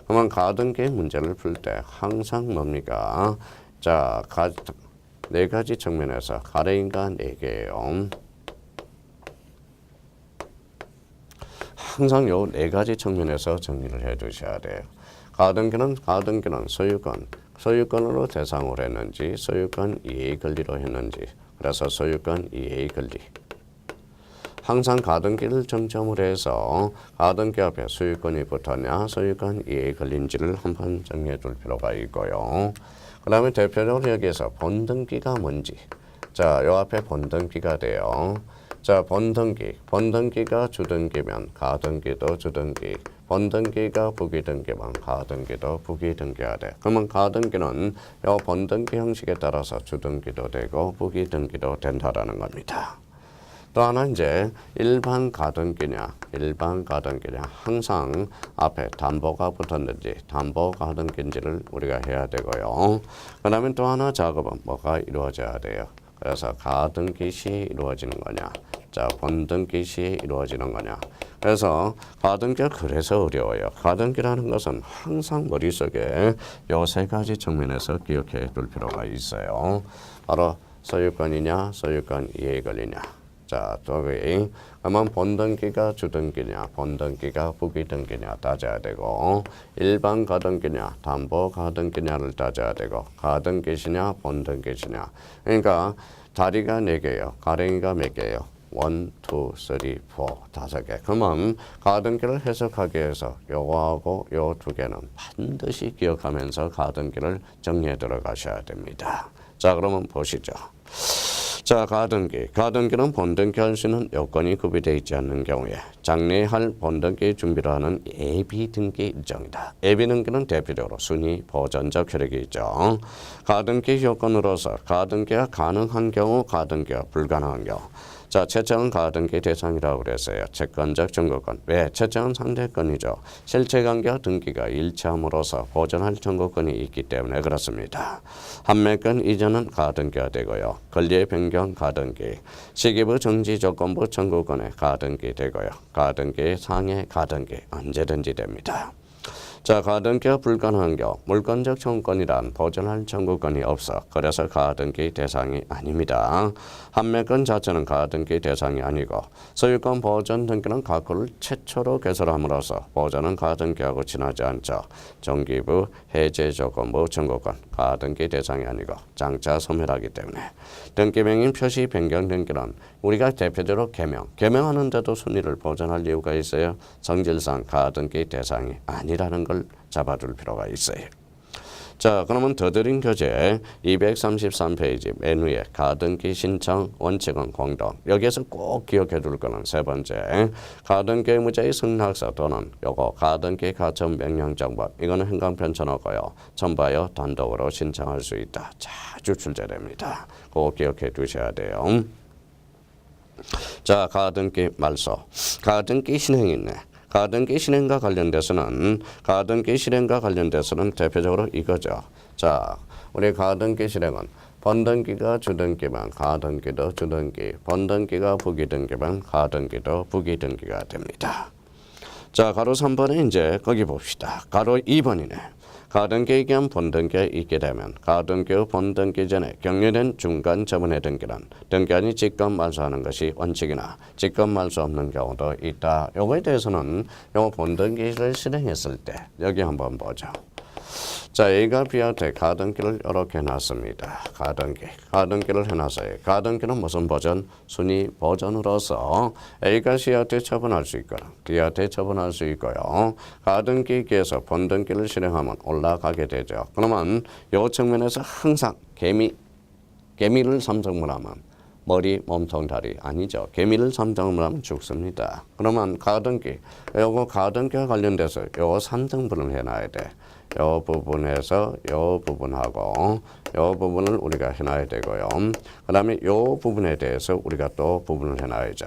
그러면 가등기 문제를 풀 때 항상 뭡니까? 자, 네 가지 측면에서 가래인가 네 개예요. 항상 요 네 가지 측면에서 정리를 해 두셔야 돼요. 가등기는 소유권으로 대상으로 했는지 소유권 이해의 권리로 했는지. 그래서 소유권 이해의 권리. 항상 가등기를 정점으로 해서 가등기 앞에 소유권이 붙었냐 소유권 이해의 권리인지를 한번 정리해 둘 필요가 있고요. 그 다음에 대표적으로 여기에서 본등기가 뭔지. 자, 요 앞에 본등기가 돼요. 자, 본등기가 주등기면 가등기도 주등기. 본등기가 부기등기면 가등기도 부기등기가 돼. 그러면 가등기는 요 본등기 형식에 따라서 주등기도 되고 부기등기도 된다라는 겁니다. 또 하나 이제 일반 가등기냐 항상 앞에 담보가 붙었는지 담보 가등기인지를 우리가 해야 되고요. 그 다음에 또 하나 작업은 뭐가 이루어져야 돼요. 그래서 가등기 시 이루어지는 거냐, 자 본등기 시 이루어지는 거냐. 그래서 가등기가 그래서 어려워요. 가등기라는 것은 항상 머릿속에 요 세 가지 측면에서 기억해 둘 필요가 있어요. 바로 소유권이냐 소유권 이해 권리냐. 자, 또기 그러면 본등기가 주등기냐 본등기가 부기등기냐 따져야 되고, 일반 가등기냐 담보 가등기냐를 따져야 되고, 가등기시냐 본등기시냐. 그러니까 다리가 4개요. 가랭이가 몇 개요? 1, 2, 3, 4, 5개. 그러면 가등기를 해석하기 위해서 요거하고 요 2개는 반드시 기억하면서 가등기를 정리해 들어가셔야 됩니다. 자, 그러면 보시죠. 자, 가등기는 본등기 할 수 있는 요건이 구비되어 있지 않는 경우에 장래할 본등기 준비를 하는 예비등기 일정이다. 예비등기는 대표적으로 순위 보전적 효력이 있죠. 가등기 요건으로서 가등기가 가능한 경우, 가등기가 불가능한 경우. 자, 채권은 가등기 대상이라고 그랬어요. 채권적 청구권. 왜? 채권은 상대권이죠. 실체관계와 등기가 일치함으로써 보전할 청구권이 있기 때문에 그렇습니다. 판매권 이전은 가등기가 되고요. 권리의 변경 가등기. 시기부 정지 조건부 청구권의 가등기 되고요. 가등기 상해 가등기 언제든지 됩니다. 자, 가등기가 불가능한 경우 물권적 청구권이란 보전할 청구권이 없어 그래서 가등기 대상이 아닙니다. 판매권 자체는 가등기 대상이 아니고 소유권 보전 등기는 각호를 최초로 개설함으로써 보전은 가등기하고 지나지 않죠. 정기부 해제 조건부 청구권 가등기 대상이 아니고 장차 소멸하기 때문에 등기명인 표시 변경 등기는 우리가 대표적으로 개명하는데도 순위를 보전할 이유가 있어요. 성질상 가등기 대상이 아니라는 걸 잡아둘 필요가 있어요. 자, 그러면 더드림 교재 233페이지 맨 위에 가등기 신청 원칙은 공동. 여기에서 꼭 기억해 둘 거는 세 번째, 가등기 의무자의 승낙서 또는 요거 가등기 가처분 명령정보. 이거는 행강편 쳐놓고요. 첨부하여 단독으로 신청할 수 있다. 자주 출제됩니다. 꼭 기억해 두셔야 돼요. 자, 가등기 말소. 가등기 신행이 있네. 가등기 실행과 관련돼서는 대표적으로 이거죠. 자, 우리 가등기 실행은 본등기가 주등기면 가등기도 주등기, 본등기가 부기등기면 가등기도 부기등기가 됩니다. 자, 가로 3번에 이제 거기 봅시다. 가로 2번이네. 가등기에 기한 본등기가 있게 되면 가등기 후 본등기 전에 격려된 중간 처분의 등기는 등기한이 직권 말소하는 것이 원칙이나 직권 말소 없는 경우도 있다. 요거에 대해서는 요 본등기를 실행했을 때 여기 한번 보죠. 자, A가 B한테 가등기를 이렇게 해놨습니다. 가등기를 해놨어요. 가등기는 무슨 버전? 순위 버전으로서 A가 C한테 처분할 수 있거나 D한테 처분할 수 있고요. 가등기에서 본등기를 실행하면 올라가게 되죠. 그러면 이 측면에서 항상 개미를 3등분 하면 머리, 몸통, 다리 아니죠. 개미를 3등분 하면 죽습니다. 그러면 요거 가등기와 관련돼서 요 3등분을 해놔야 돼. 요 부분에서 요 부분하고 요 부분을 우리가 해놔야 되고요. 그 다음에 요 부분에 대해서 우리가 또 부분을 해놔야죠.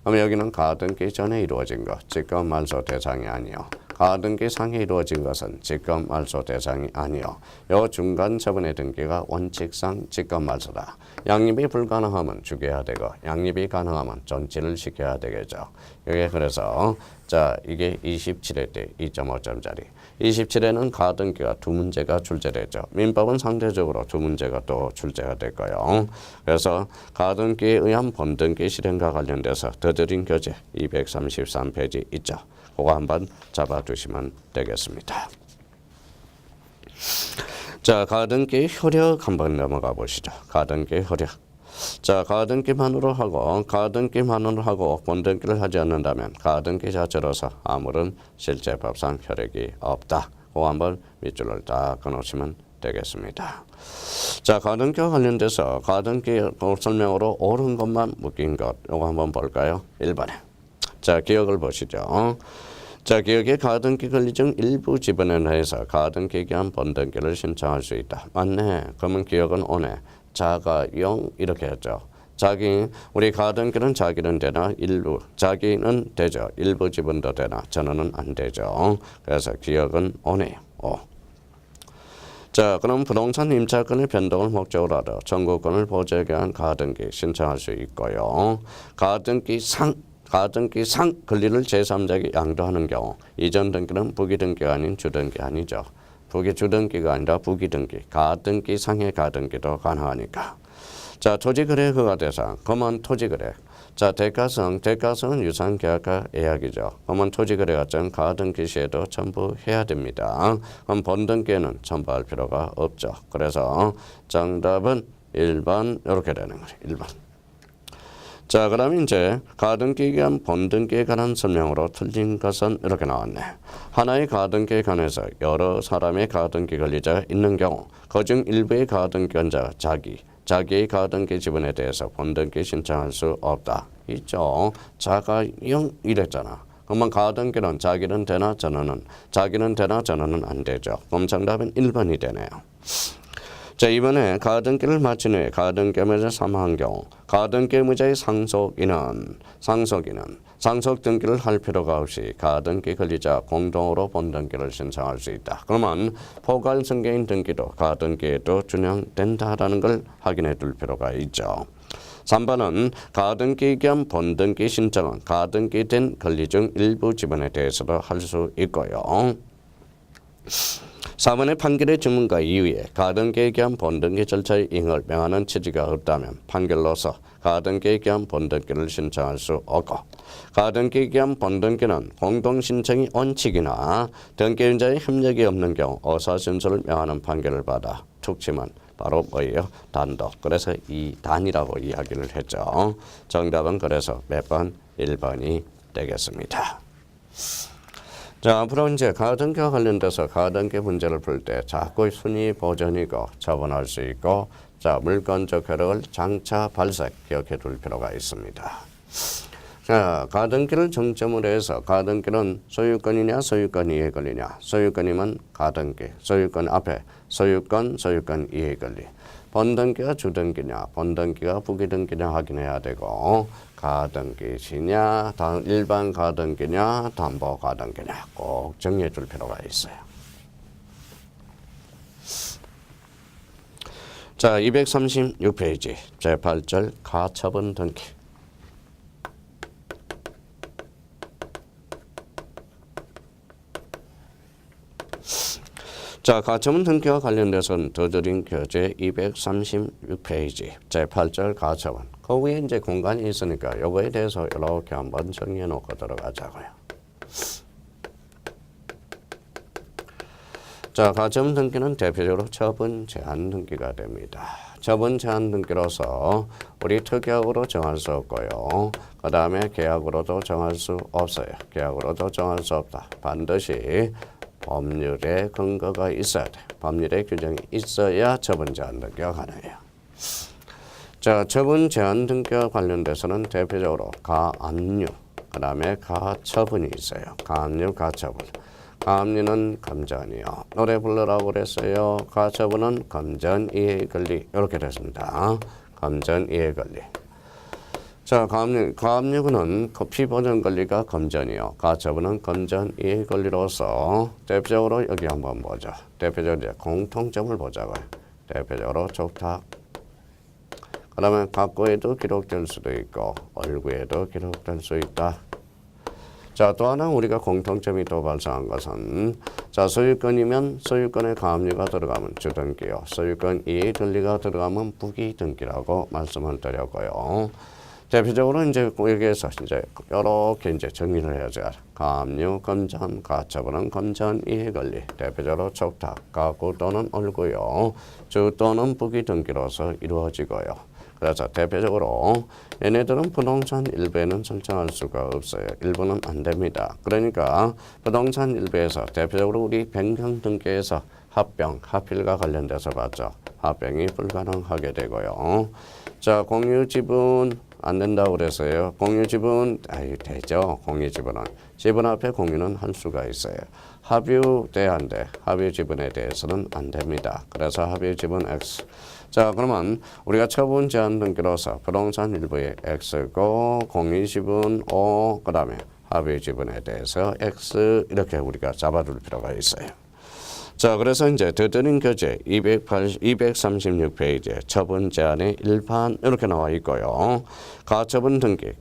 그럼 여기는 가등기 전에 이루어진 것, 직권 말소 대상이 아니요. 가등기 상에 이루어진 것은 직권 말소 대상이 아니요. 요 중간 처분의 등기가 원칙상 직권 말소다. 양립이 불가능하면 죽여야 되고 양립이 가능하면 존치를 시켜야 되겠죠. 이게 그래서 자, 이게 27회 때 2.5점짜리. 27회는 가등기가 2문제가 출제되죠. 민법은 상대적으로 2문제가 또 출제가 될 거예요. 그래서 가등기에 의한 본등기 실행과 관련돼서 더드림 교재 233페이지 있죠. 그거 한번 잡아두시면 되겠습니다. 자, 가등기 효력 한번 넘어가 보시죠. 가등기 효력. 자, 가등기만으로 하고 본등기를 하지 않는다면 가등기 자체로서 아무런 실제 법상 효력이 없다. 그거 한번 밑줄을 딱 끊으시면 되겠습니다. 자, 가등기와 관련돼서 가등기 설명으로 옳은 것만 묶인 것 이거 한번 볼까요? 1번에. 자, 기억을 보시죠. 자, 기억에 가등기 권리 중 일부 지분에 해서 가등기에 기한 본등기를 신청할 수 있다. 맞네. 그러면 기억은 오네. 자가 0 이렇게 했죠. 우리 가등기는 자기는 되나 일부 자기는 되죠. 일부 지분도 되나 전원은 안 되죠. 그래서 기억은 오네요. 오. 자, 그럼 부동산 임차권의 변동을 목적으로 하여 청구권을 보장하기 위한 가등기 신청할 수 있고요. 가등기 상 권리를 제3자에게 양도하는 경우 이전 등기는 부기등기가 아닌 주등기 아니죠. 주등기가 아니라 부기등기, 가등기 상의 가등기도 가능하니까. 자, 토지거래허가 대상, 검은 토지거래. 자, 대가성은 유상계약과 예약이죠. 검은 토지거래가 전 가등기 시에도 첨부해야 됩니다. 그럼 본등기에는 첨부할 필요가 없죠. 그래서 정답은 1번 이렇게 되는 거예요. 1번. 자, 그럼 이제 가등기에 관한 본등기에 관한 설명으로 틀린 것은 이렇게 나왔네. 하나의 가등기에 관해서 여러 사람의 가등기 권리자가 있는 경우 그중 일부의 가등기 권자가 자기의 가등기 지분에 대해서 본등기 신청할 수 없다. 있죠. 자가 0 이랬잖아. 그러면 가등기는 자기는 되나 전원은 안 되죠. 그럼 정답은 1번이 되네요. 자, 이번에 가등기를 마친 후에 가등기 의무자 사망한 경우 가등기 의무자의 상속인은 상속 등기를 할 필요가 없이 가등기 권리자 공동으로 본등기를 신청할 수 있다. 그러면 포괄승계인 등기도 가등기에도 준용된다라는 걸 확인해 둘 필요가 있죠. 3번은 가등기 겸 본등기 신청은 가등기 된 권리 중 일부 지분에 대해서도 할 수 있고요. 4번의 판결의 주문과 이유에 가등기에 기한 본등기 절차의 이행을 명하는 취지가 없다면 판결로서 가등기에 기한 본등기를 신청할 수 없고 가등기에 기한 본등기는 공동신청이 원칙이나 등기인자의 협력이 없는 경우 의사심서를 명하는 판결을 받아 툭치면 바로 뭐예요? 단독. 그래서 이 단이라고 이야기를 했죠. 정답은 그래서 몇 번? 1번이 되겠습니다. 자, 앞으로 이제 가등기와 관련돼서 가등기 문제를 풀 때 자꾸 순위 보전이고 처분할 수 있고 자, 물권적 효력을 장차 발색 기억해 둘 필요가 있습니다. 자, 가등기를 정점으로 해서 가등기는 소유권이냐 소유권 이해 권리냐. 소유권이면 가등기, 소유권 앞에 소유권 이해 권리. 본등기가 주등기냐 본등기가 부기등기냐 확인해야 되고 가등기시냐 일반 가등기냐 담보 가등기냐 꼭 정리해 줄 필요가 있어요. 자, 236페이지 제8절 가처분 등기. 자, 가처분 등기와 관련돼서는 더드린 교재 236페이지 제8절 가처분. 그 위에 이제 공간이 있으니까 요거에 대해서 이렇게 한번 정리해 놓고 들어가자고요. 자, 가처분 등기는 대표적으로 처분 제한 등기가 됩니다. 처분 제한 등기로서 우리 특약으로 정할 수 없고요. 그 다음에 계약으로도 정할 수 없어요. 계약으로도 정할 수 없다. 반드시 법률에 근거가 있어야 돼. 법률의 규정이 있어야 처분 제한 등기가 가능해요. 자, 처분 제한 등기와 관련돼서는 대표적으로 가압류, 그 다음에 가처분이 있어요. 가압류, 가처분. 가압류는 검전이요. 노래 부르라고 그랬어요. 가처분은 검전 이해 권리 이렇게 됐습니다. 검전 이해 권리. 자, 가압류는 피보전 권리가 검전이요. 가처분은 검전 이해 권리로서 대표적으로 여기 한번 보죠. 대표적으로 이제 공통점을 보자고요. 대표적으로 족탁. 그러면 각고에도 기록될 수도 있고 얼구에도 기록될 수 있다. 자, 또 하나 우리가 공통점이 또 발생한 것은 자, 소유권이면 소유권의 가압류가 들어가면 주등기요. 소유권 이해 권리가 들어가면 부기등기라고 말씀을 드렸고요. 대표적으로 이제 여기에서 이제 이렇게 이제 정리를 해야죠. 가압류, 검전, 가처분은 검전 이해 권리. 대표적으로 촉탁, 가구 또는 얼구요. 주 또는 부기등기로서 이루어지고요. 그래서 대표적으로 얘네들은 부동산 일부에는 설정할 수가 없어요. 일부는 안 됩니다. 그러니까 부동산 일부에서 대표적으로 우리 변경등기에서 합병, 합필과 관련돼서 봤죠. 합병이 불가능하게 되고요. 자, 공유지분 안 된다고 그랬어요. 공유 지분 되죠. 공유 지분은 지분 앞에 공유는 할 수가 있어요. 합유 돼 안 돼? 합유 지분에 대해서는 안 됩니다. 그래서 합유 지분 X. 자, 그러면 우리가 처분 제한 등기로서 부동산 일부의 X고 공유 지분 O 그다음에 합유 지분에 대해서 X 이렇게 우리가 잡아둘 필요가 있어요. 자, 그래서 이제 더드는 교재 236페이지에 처분 제한의 일반 이렇게 나와 있고요. 가처분 등기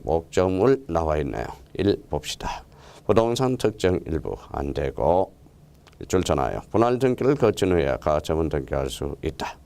목적물 나와 있네요. 1 봅시다. 부동산 특정 일부 안 되고 줄잖아요. 분할 등기를 거친 후에 가처분 등기할 수 있다.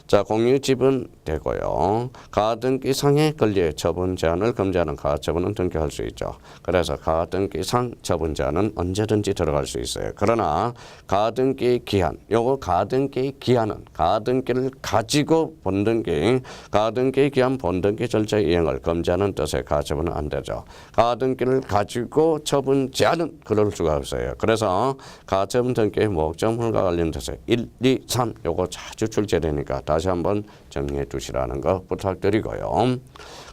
자, 공유 지분 되고요. 가등기상의 권리의 처분 제한을 금지하는 가처분은 등기할 수 있죠. 그래서 가등기상 처분 제한은 언제든지 들어갈 수 있어요. 그러나 가등기 기한, 요거 가등기 기한은 가등기를 가지고 본등기, 가등기 기한 본등기 절차 이행을 금지하는 뜻의 가처분은 안 되죠. 가등기를 가지고 처분 제한은 그럴 수가 없어요. 그래서 가처분 등기의 목적물과 관련돼서 1, 2, 3 요거 자주 출제되니까 다시 한번 정리해 두시라는 거 부탁드리고요.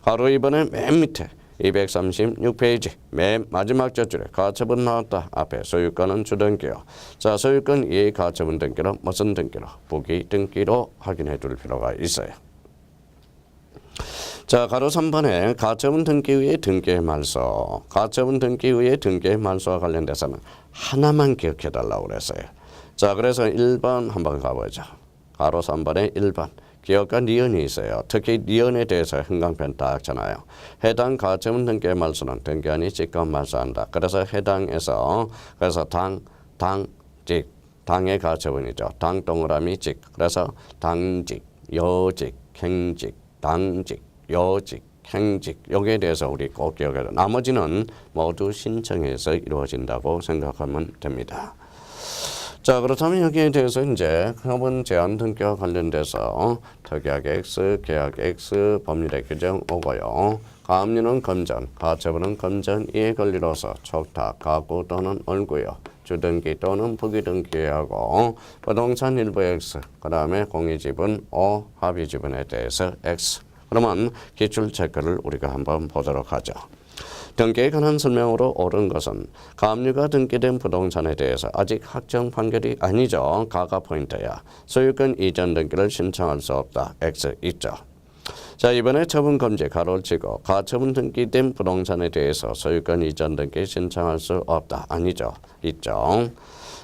바로 이번에 맨 밑에 236페이지 맨 마지막 젖줄에 가처분 나왔다. 앞에 소유권은 주등기요. 자, 소유권 이의 가처분 등기로 무슨 등기로? 부기 등기로 확인해 둘 필요가 있어요. 자, 가로 3번에 가처분 등기 후의 등기의 말소. 가처분 등기 후의 등기의 말소와 관련돼서는 하나만 기억해 달라고 그랬어요. 자, 그래서 1번 한번 가보죠. 가로 3번에 1번. 기억과 니은이 있어요. 특히 니은에 대해서 형광펜 딱 잖아요. 해당 가처분 등기의 말소는 등기한이 직권 말소한다. 그래서 해당에서 그래서 당직 당의 가처분이죠. 당 동그라미 직. 그래서 당직, 여직, 행직, 당직, 여직, 행직 여기에 대해서 우리 꼭 기억해야 돼요. 나머지는 모두 신청해서 이루어진다고 생각하면 됩니다. 자, 그렇다면 여기에 대해서 이제 처분 제한 등기와 관련돼서 특약 X, 계약 X, 법률의 규정 오고요. 가압류는 금전, 가처분은 금전 이의 권리로서 촉탁, 가구 또는 얼구요. 주등기 또는 부기등기하고 부동산 일부 X, 그 다음에 공유지분 O, 합의지분에 대해서 X. 그러면 기출 체크를 우리가 한번 보도록 하죠. 등기에 관한 설명으로 옳은 것은 가압류가 등기된 부동산에 대해서 아직 확정 판결이 아니죠. 가가 포인트야. 소유권 이전 등기를 신청할 수 없다. X 있죠. 자, 이번에 처분 금지 가로를 치고 가처분 등기된 부동산에 대해서 소유권 이전 등기 신청할 수 없다. 아니죠. 있죠.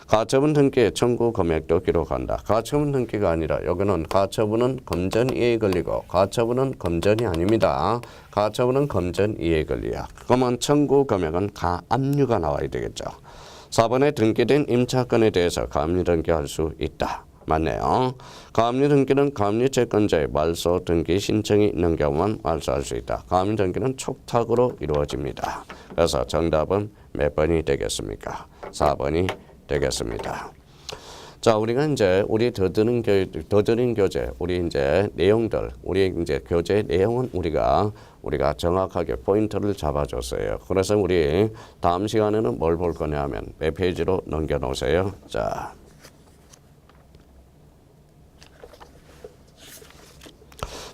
가처분 등기의 청구 금액도 기록한다. 가처분 등기가 아니라 여기는 가처분은 금전이에 걸리고 가처분은 금전이 아닙니다. 가처분은 금전이에 걸리야. 그러면 청구 금액은 가압류가 나와야 되겠죠. 4번에 등기된 임차권에 대해서 가압류 등기할 수 있다. 맞네요. 가압류 등기는 가압류 채권자의 말소 등기 신청이 있는 경우만 말소할 수 있다. 가압류 등기는 촉탁으로 이루어집니다. 그래서 정답은 몇 번이 되겠습니까? 4번이 되겠습니다. 자, 우리가 이제 우리 더드는 교재, 우리 이제 내용들, 우리 이제 교재 내용은 우리가 정확하게 포인트를 잡아줬어요. 그래서 우리 다음 시간에는 뭘 볼 거냐면 몇 페이지로 넘겨 놓으세요.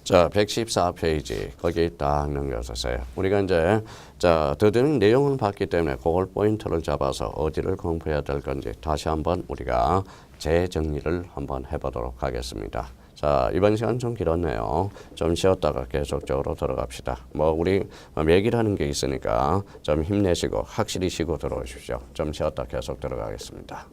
자, 114페이지 거기 딱 넘겨주세요. 우리가 이제 더드는 내용을 봤기 때문에 그걸 포인트를 잡아서 어디를 공부해야 될 건지 다시 한번 우리가 재정리를 한번 해보도록 하겠습니다. 자, 이번 시간 좀 길었네요. 좀 쉬었다가 계속적으로 들어갑시다. 우리 매기라는 게 있으니까 좀 힘내시고 확실히 쉬고 들어오십시오. 좀 쉬었다 계속 들어가겠습니다.